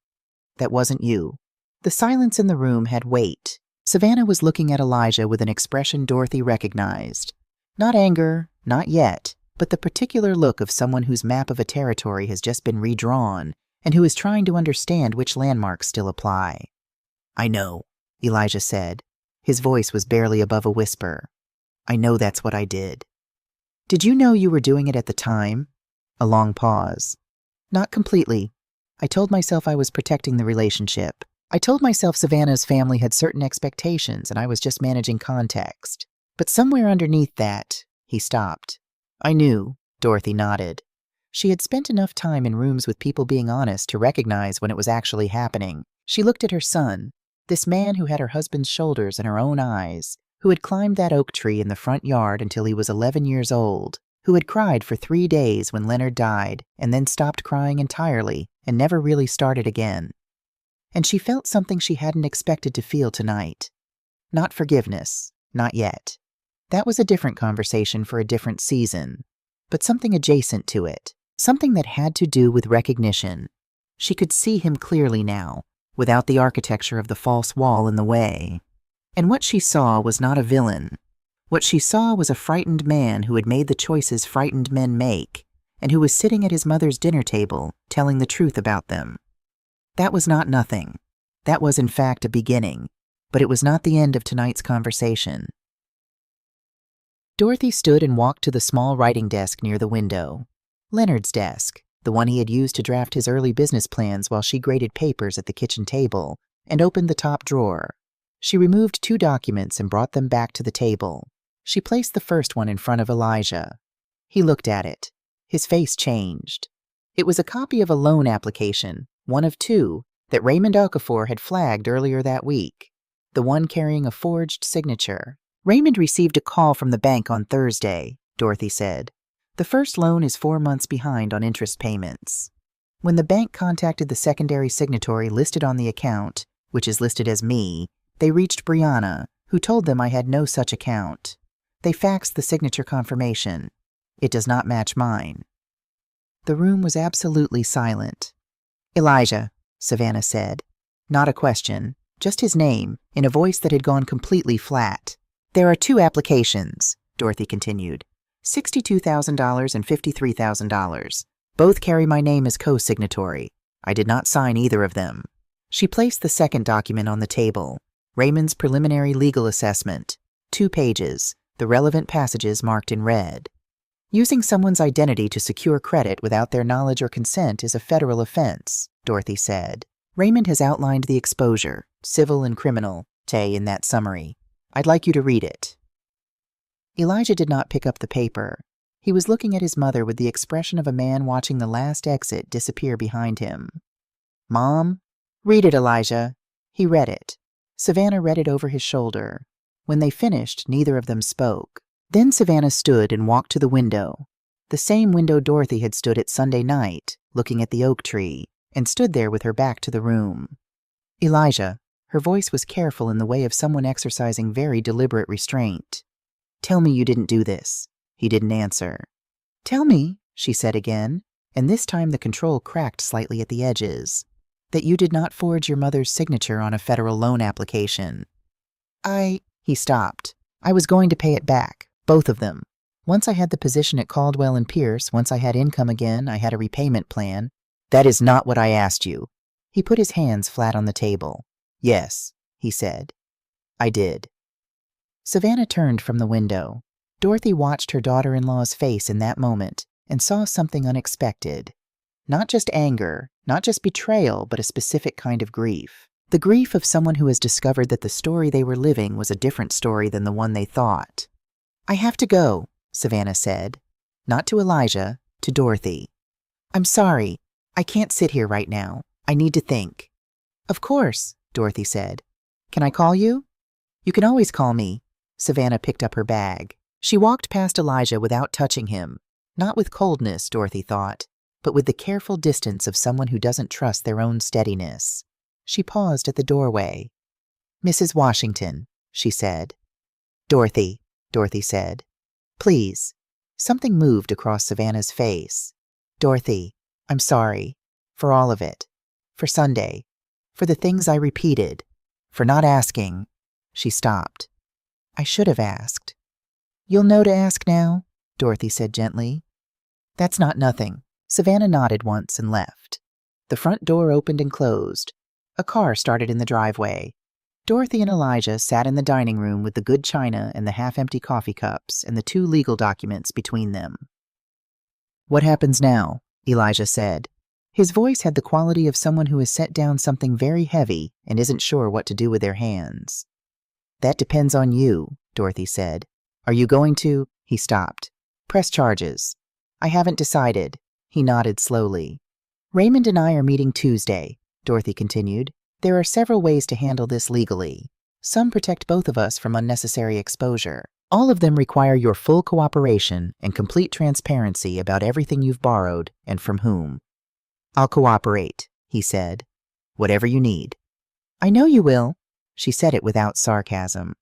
That wasn't you. The silence in the room had weight. Savannah was looking at Elijah with an expression Dorothy recognized. Not anger, not yet, but the particular look of someone whose map of a territory has just been redrawn and who is trying to understand which landmarks still apply. "I know," Elijah said. His voice was barely above a whisper. "I know that's what I did." "Did you know you were doing it at the time?" A long pause. "Not completely. I told myself I was protecting the relationship. I told myself Savannah's family had certain expectations and I was just managing context. But somewhere underneath that," he stopped. "I knew," Dorothy nodded. She had spent enough time in rooms with people being honest to recognize when it was actually happening. She looked at her son, this man who had her husband's shoulders and her own eyes, who had climbed that oak tree in the front yard until he was 11 years old, who had cried for 3 days when Leonard died and then stopped crying entirely and never really started again. And she felt something she hadn't expected to feel tonight. Not forgiveness, not yet. That was a different conversation for a different season, but something adjacent to it, something that had to do with recognition. She could see him clearly now, without the architecture of the false wall in the way. And what she saw was not a villain. What she saw was a frightened man who had made the choices frightened men make, and who was sitting at his mother's dinner table, telling the truth about them. That was not nothing. That was, in fact, a beginning, but it was not the end of tonight's conversation. Dorothy stood and walked to the small writing desk near the window. Leonard's desk, the one he had used to draft his early business plans while she graded papers at the kitchen table, and opened the top drawer. She removed 2 documents and brought them back to the table. She placed the first one in front of Elijah. He looked at it. His face changed. It was a copy of a loan application, one of 2, that Raymond Okafor had flagged earlier that week, the one carrying a forged signature. Raymond received a call from the bank on Thursday, Dorothy said. The first loan is 4 months behind on interest payments. When the bank contacted the secondary signatory listed on the account, which is listed as me, they reached Brianna, who told them I had no such account. They faxed the signature confirmation. It does not match mine. The room was absolutely silent. Elijah, Savannah said. Not a question, just his name, in a voice that had gone completely flat. There are 2 applications, Dorothy continued. $62,000 and $53,000. Both carry my name as co-signatory. I did not sign either of them. She placed the second document on the table. Raymond's preliminary legal assessment. 2 pages, the relevant passages marked in red. Using someone's identity to secure credit without their knowledge or consent is a federal offense, Dorothy said. Raymond has outlined the exposure, civil and criminal, in that summary. I'd like you to read it. Elijah did not pick up the paper. He was looking at his mother with the expression of a man watching the last exit disappear behind him. Mom? Read it, Elijah. He read it. Savannah read it over his shoulder. When they finished, neither of them spoke. Then Savannah stood and walked to the window, the same window Dorothy had stood at Sunday night, looking at the oak tree, and stood there with her back to the room. Elijah, her voice was careful in the way of someone exercising very deliberate restraint. Tell me you didn't do this. He didn't answer. Tell me, she said again, and this time the control cracked slightly at the edges, that you did not forge your mother's signature on a federal loan application. He stopped. I was going to pay it back. Both of them. Once I had the position at Caldwell and Pierce, once I had income again, I had a repayment plan. That is not what I asked you. He put his hands flat on the table. Yes, he said. I did. Savannah turned from the window. Dorothy watched her daughter-in-law's face in that moment and saw something unexpected. Not just anger, not just betrayal, but a specific kind of grief. The grief of someone who has discovered that the story they were living was a different story than the one they thought. I have to go, Savannah said. Not to Elijah, to Dorothy. I'm sorry. I can't sit here right now. I need to think. Of course, Dorothy said. Can I call you? You can always call me. Savannah picked up her bag. She walked past Elijah without touching him. Not with coldness, Dorothy thought, but with the careful distance of someone who doesn't trust their own steadiness. She paused at the doorway. Mrs. Washington, she said. Dorothy said. Please. Something moved across Savannah's face. Dorothy, I'm sorry. For all of it. For Sunday. For the things I repeated. For not asking. She stopped. I should have asked. You'll know to ask now, Dorothy said gently. That's not nothing. Savannah nodded once and left. The front door opened and closed. A car started in the driveway. Dorothy and Elijah sat in the dining room with the good china and the half-empty coffee cups and the 2 legal documents between them. What happens now? Elijah said. His voice had the quality of someone who has set down something very heavy and isn't sure what to do with their hands. That depends on you, Dorothy said. Are you going to? He stopped. Press charges. I haven't decided. He nodded slowly. Raymond and I are meeting Tuesday, Dorothy continued. There are several ways to handle this legally. Some protect both of us from unnecessary exposure. All of them require your full cooperation and complete transparency about everything you've borrowed and from whom. I'll cooperate, he said. Whatever you need. I know you will. She said it without sarcasm.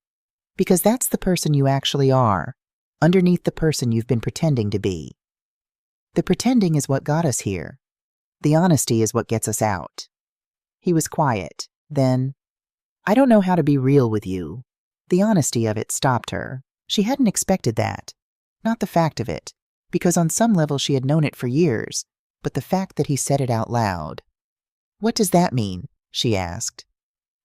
Because that's the person you actually are, underneath the person you've been pretending to be. The pretending is what got us here. The honesty is what gets us out. He was quiet. Then, I don't know how to be real with you. The honesty of it stopped her. She hadn't expected that. Not the fact of it, because on some level she had known it for years, but the fact that he said it out loud. What does that mean? She asked.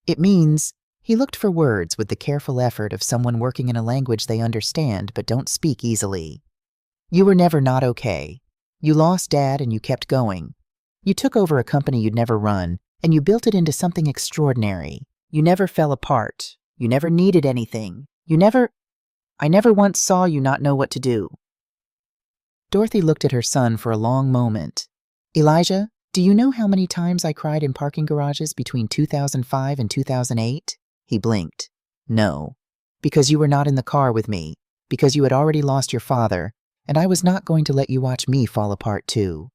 It means, he looked for words with the careful effort of someone working in a language they understand but don't speak easily. You were never not okay. You lost Dad and you kept going. You took over a company you'd never run, and you built it into something extraordinary. You never fell apart. You never needed anything. I never once saw you not know what to do." Dorothy looked at her son for a long moment. "Elijah, do you know how many times I cried in parking garages between 2005 and 2008? He blinked. "No. Because you were not in the car with me. Because you had already lost your father, and I was not going to let you watch me fall apart too."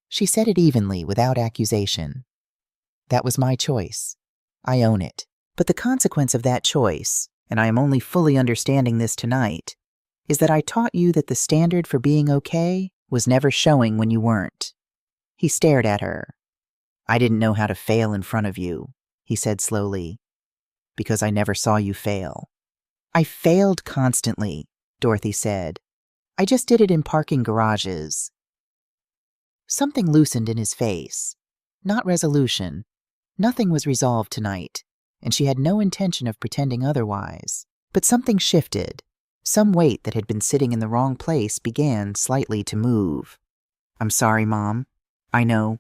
She said it evenly, without accusation. "That was my choice. I own it. But the consequence of that choice, and I am only fully understanding this tonight, is that I taught you that the standard for being okay was never showing when you weren't." He stared at her. "I didn't know how to fail in front of you," he said slowly, "because I never saw you fail." "I failed constantly," Dorothy said. "I just did it in parking garages." Something loosened in his face. Not resolution. Nothing was resolved tonight, and she had no intention of pretending otherwise. But something shifted. Some weight that had been sitting in the wrong place began slightly to move. "I'm sorry, Mom. I know.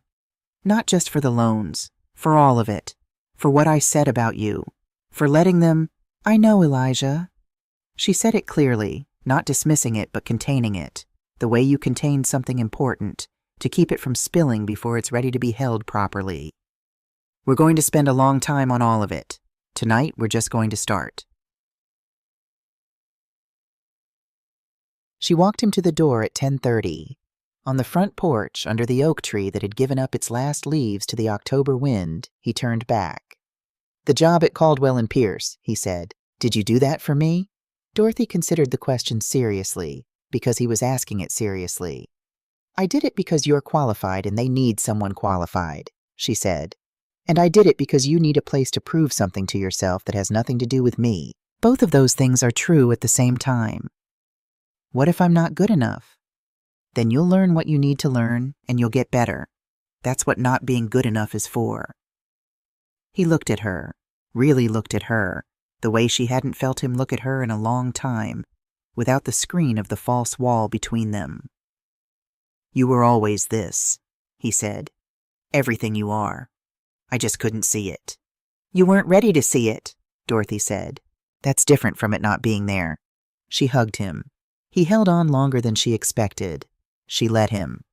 Not just for the loans. For all of it. For what I said about you. For letting them—" "I know, Elijah." She said it clearly, not dismissing it but containing it, the way you contain something important, to keep it from spilling before it's ready to be held properly. "We're going to spend a long time on all of it. Tonight, we're just going to start." She walked him to the door at 10:30. On the front porch, under the oak tree that had given up its last leaves to the October wind, he turned back. "The job at Caldwell and Pierce," he said. "Did you do that for me?" Dorothy considered the question seriously, because he was asking it seriously. "I did it because you're qualified and they need someone qualified," she said. "And I did it because you need a place to prove something to yourself that has nothing to do with me. Both of those things are true at the same time." "What if I'm not good enough?" "Then you'll learn what you need to learn, and you'll get better. That's what not being good enough is for." He looked at her, really looked at her, the way she hadn't felt him look at her in a long time, without the screen of the false wall between them. "You were always this," he said. "Everything you are. I just couldn't see it." "You weren't ready to see it," Dorothy said. "That's different from it not being there." She hugged him. He held on longer than she expected. She let him.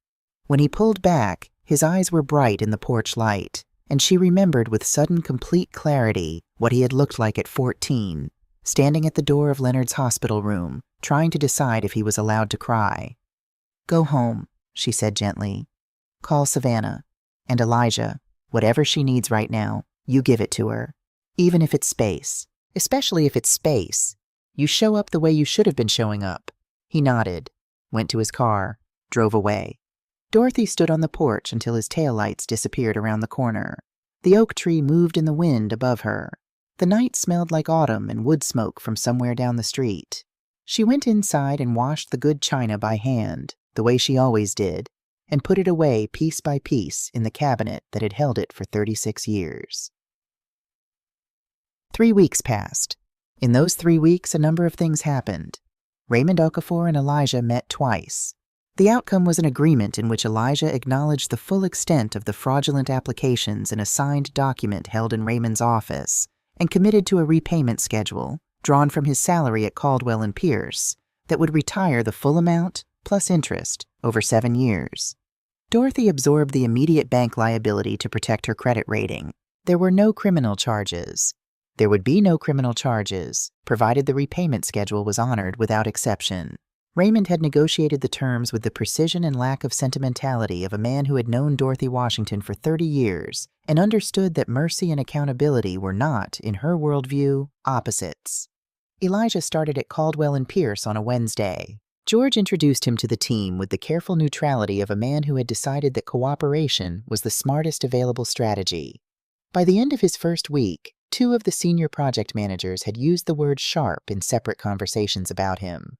When he pulled back, his eyes were bright in the porch light, and she remembered with sudden complete clarity what he had looked like at 14, standing at the door of Leonard's hospital room, trying to decide if he was allowed to cry. "Go home," she said gently. "Call Savannah. And Elijah, whatever she needs right now, you give it to her. Even if it's space. Especially if it's space. You show up the way you should have been showing up." He nodded, went to his car, drove away. Dorothy stood on the porch until his taillights disappeared around the corner. The oak tree moved in the wind above her. The night smelled like autumn and wood smoke from somewhere down the street. She went inside and washed the good china by hand, the way she always did, and put it away piece by piece in the cabinet that had held it for 36 years. 3 weeks passed. In those 3 weeks, a number of things happened. Raymond Okafor and Elijah met twice. The outcome was an agreement in which Elijah acknowledged the full extent of the fraudulent applications in a signed document held in Raymond's office and committed to a repayment schedule, drawn from his salary at Caldwell and Pierce, that would retire the full amount, plus interest, over 7 years. Dorothy absorbed the immediate bank liability to protect her credit rating. There were no criminal charges. There would be no criminal charges, provided the repayment schedule was honored without exception. Raymond had negotiated the terms with the precision and lack of sentimentality of a man who had known Dorothy Washington for 30 years and understood that mercy and accountability were not, in her worldview, opposites. Elijah started at Caldwell and Pierce on a Wednesday. George introduced him to the team with the careful neutrality of a man who had decided that cooperation was the smartest available strategy. By the end of his first week, 2 of the senior project managers had used the word sharp in separate conversations about him.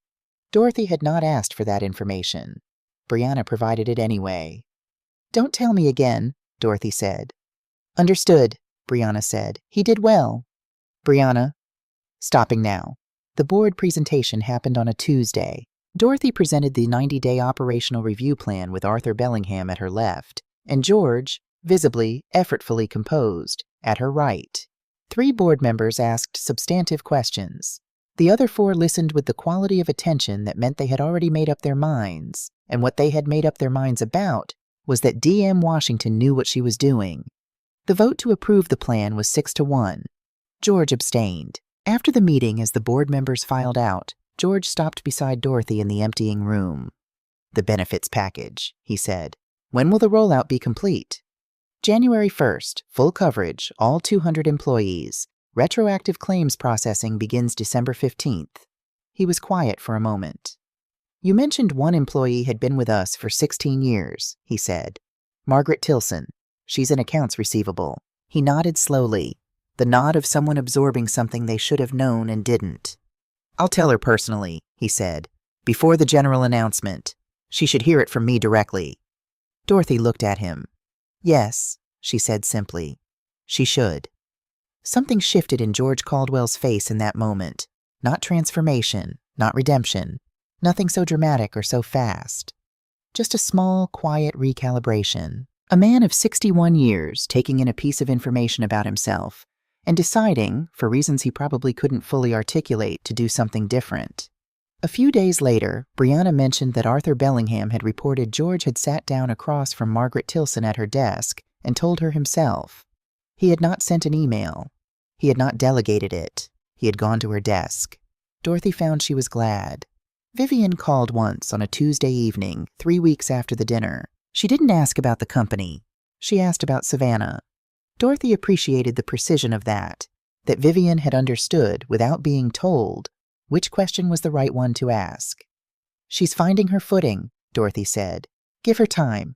Dorothy had not asked for that information. Brianna provided it anyway. "Don't tell me again," Dorothy said. "Understood," Brianna said. "He did well." "Brianna," stopping now. The board presentation happened on a Tuesday. Dorothy presented the 90-day operational review plan with Arthur Bellingham at her left, and George, visibly, effortfully composed, at her right. 3 board members asked substantive questions. The other 4 listened with the quality of attention that meant they had already made up their minds, and what they had made up their minds about was that D.M. Washington knew what she was doing. The vote to approve the plan was 6-1. George abstained. After the meeting, as the board members filed out, George stopped beside Dorothy in the emptying room. "The benefits package," he said. "When will the rollout be complete?" "January 1st, full coverage, all 200 employees. Retroactive claims processing begins December 15th. He was quiet for a moment. "You mentioned one employee had been with us for 16 years, he said. "Margaret Tilson. She's in accounts receivable." He nodded slowly, the nod of someone absorbing something they should have known and didn't. "I'll tell her personally," he said, "before the general announcement. She should hear it from me directly." Dorothy looked at him. "Yes," she said simply. "She should." Something shifted in George Caldwell's face in that moment. Not transformation, not redemption, nothing so dramatic or so fast. Just a small, quiet recalibration. A man of 61 years taking in a piece of information about himself and deciding, for reasons he probably couldn't fully articulate, to do something different. A few days later, Brianna mentioned that Arthur Bellingham had reported George had sat down across from Margaret Tilson at her desk and told her himself. He had not sent an email. He had not delegated it. He had gone to her desk. Dorothy found she was glad. Vivian called once on a Tuesday evening, 3 weeks after the dinner. She didn't ask about the company. She asked about Savannah. Dorothy appreciated the precision of that Vivian had understood, without being told, which question was the right one to ask. "She's finding her footing," Dorothy said. "Give her time."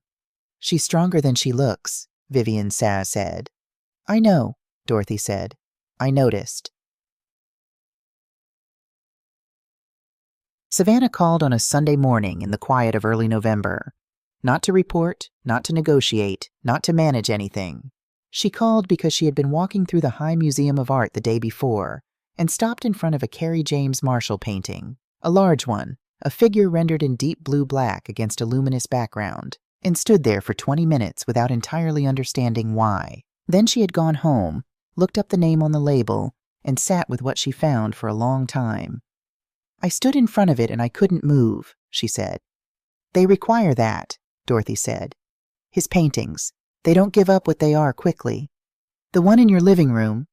"She's stronger than she looks," Vivian said. "I know," Dorothy said. "I noticed." Savannah called on a Sunday morning in the quiet of early November. Not to report, not to negotiate, not to manage anything. She called because she had been walking through the High Museum of Art the day before and stopped in front of a Carrie James Marshall painting, a large one, a figure rendered in deep blue-black against a luminous background, and stood there for 20 minutes without entirely understanding why. Then she had gone home, looked up the name on the label, and sat with what she found for a long time. "I stood in front of it and I couldn't move," she said. "They require that," Dorothy said. "His paintings. They don't give up what they are quickly. The one in your living room,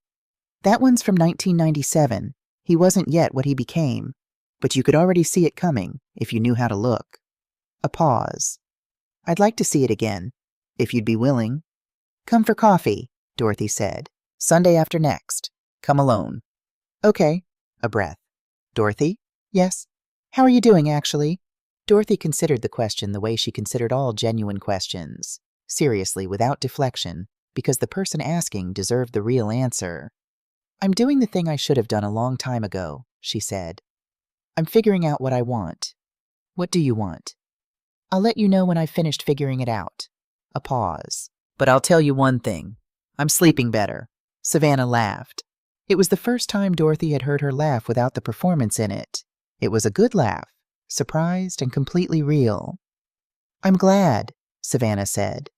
that one's from 1997. He wasn't yet what he became, but you could already see it coming if you knew how to look." A pause. "I'd like to see it again, if you'd be willing." "Come for coffee," Dorothy said. "Sunday after next. Come alone." "Okay." A breath. "Dorothy?" "Yes." "How are you doing, actually?" Dorothy considered the question the way she considered all genuine questions, seriously, without deflection, because the person asking deserved the real answer. "I'm doing the thing I should have done a long time ago," she said. "I'm figuring out what I want." "What do you want?" "I'll let you know when I've finished figuring it out." A pause. "But I'll tell you one thing. I'm sleeping better." Savannah laughed. It was the first time Dorothy had heard her laugh without the performance in it. It was a good laugh, surprised and completely real. "I'm glad," Savannah said.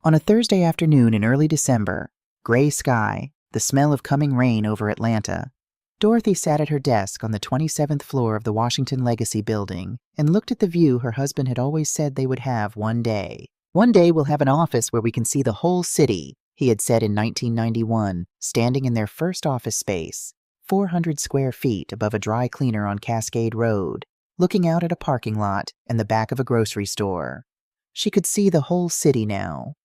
On a Thursday afternoon in early December, gray sky, the smell of coming rain over Atlanta, Dorothy sat at her desk on the 27th floor of the Washington Legacy Building and looked at the view her husband had always said they would have one day. "One day we'll have an office where we can see the whole city," he had said in 1991, standing in their first office space, 400 square feet above a dry cleaner on Cascade Road, looking out at a parking lot and the back of a grocery store. She could see the whole city now.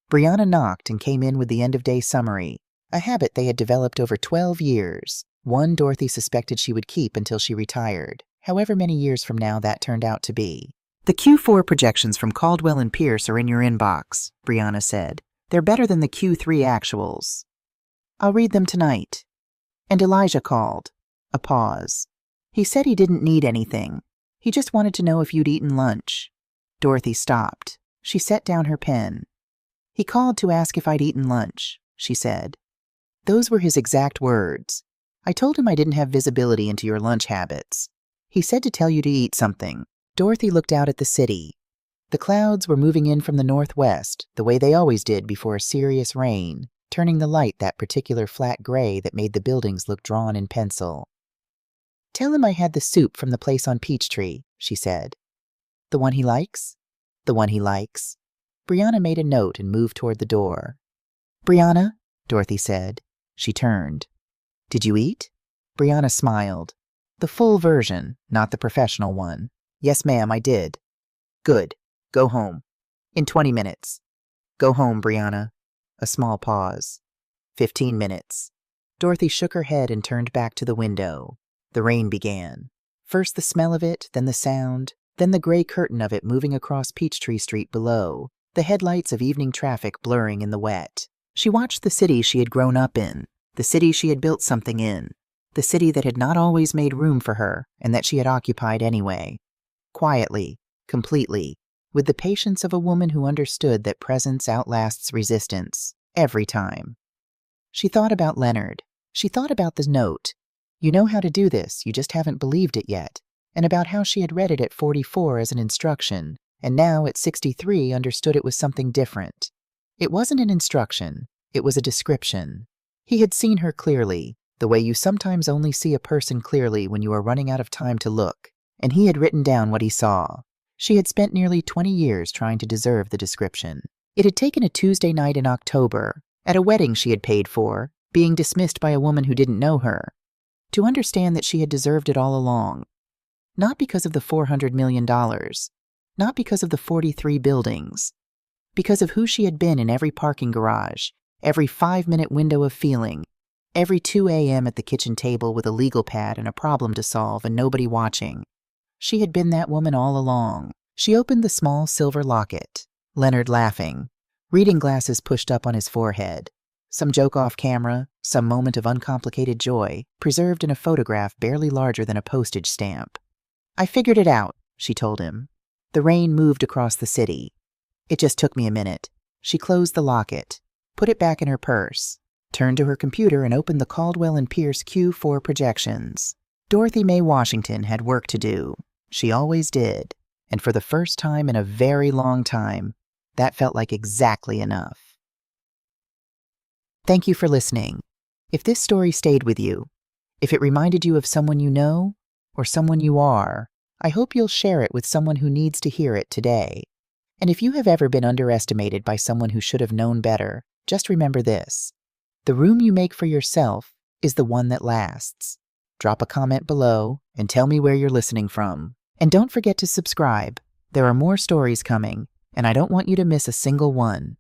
Brianna knocked and came in with the end-of-day summary, a habit they had developed over 12 years, one Dorothy suspected she would keep until she retired, however many years from now that turned out to be. "The Q4 projections from Caldwell and Pierce are in your inbox," Brianna said. "They're better than the Q3 actuals." "I'll read them tonight." "And Elijah called." A pause. "He said he didn't need anything. He just wanted to know if you'd eaten lunch." Dorothy stopped. She set down her pen. "He called to ask if I'd eaten lunch," she said. "Those were his exact words. I told him I didn't have visibility into your lunch habits. He said to tell you to eat something. Dorothy looked out at the city. The clouds were moving in from the northwest, the way they always did before a serious rain, turning the light that particular flat gray that made the buildings look drawn in pencil. Tell him I had the soup from the place on Peachtree, she said. The one he likes? The one he likes. Brianna made a note and moved toward the door. Brianna, Dorothy said. She turned. Did you eat? Brianna smiled. The full version, not the professional one. Yes, ma'am, I did. Good. Go home. In 20 minutes. Go home, Brianna. A small pause. 15 minutes. Dorothy shook her head and turned back to the window. The rain began. First the smell of it, then the sound, then the gray curtain of it moving across Peachtree Street below, the headlights of evening traffic blurring in the wet. She watched the city she had grown up in, the city she had built something in, the city that had not always made room for her and that she had occupied anyway. Quietly, completely, with the patience of a woman who understood that presence outlasts resistance, every time. She thought about Leonard. She thought about the note. You know how to do this, you just haven't believed it yet, and about how she had read it at 44 as an instruction, and now at 63 understood it was something different. It wasn't an instruction, it was a description. He had seen her clearly, the way you sometimes only see a person clearly when you are running out of time to look, and he had written down what he saw. She had spent nearly 20 years trying to deserve the description. It had taken a Tuesday night in October, at a wedding she had paid for, being dismissed by a woman who didn't know her, to understand that she had deserved it all along. Not because of the $400 million, not because of the 43 buildings, because of who she had been in every parking garage, every 5-minute window of feeling, every 2 a.m. at the kitchen table with a legal pad and a problem to solve and nobody watching. She had been that woman all along. She opened the small silver locket. Leonard laughing. Reading glasses pushed up on his forehead. Some joke off camera, some moment of uncomplicated joy, preserved in a photograph barely larger than a postage stamp. I figured it out, she told him. The rain moved across the city. It just took me a minute. She closed the locket, put it back in her purse, turned to her computer and opened the Caldwell and Pierce Q4 projections. Dorothy Mae Washington had work to do. She always did. And for the first time in a very long time, that felt like exactly enough. Thank you for listening. If this story stayed with you, if it reminded you of someone you know or someone you are, I hope you'll share it with someone who needs to hear it today. And if you have ever been underestimated by someone who should have known better, just remember this. The room you make for yourself is the one that lasts. Drop a comment below and tell me where you're listening from. And don't forget to subscribe. There are more stories coming, and I don't want you to miss a single one.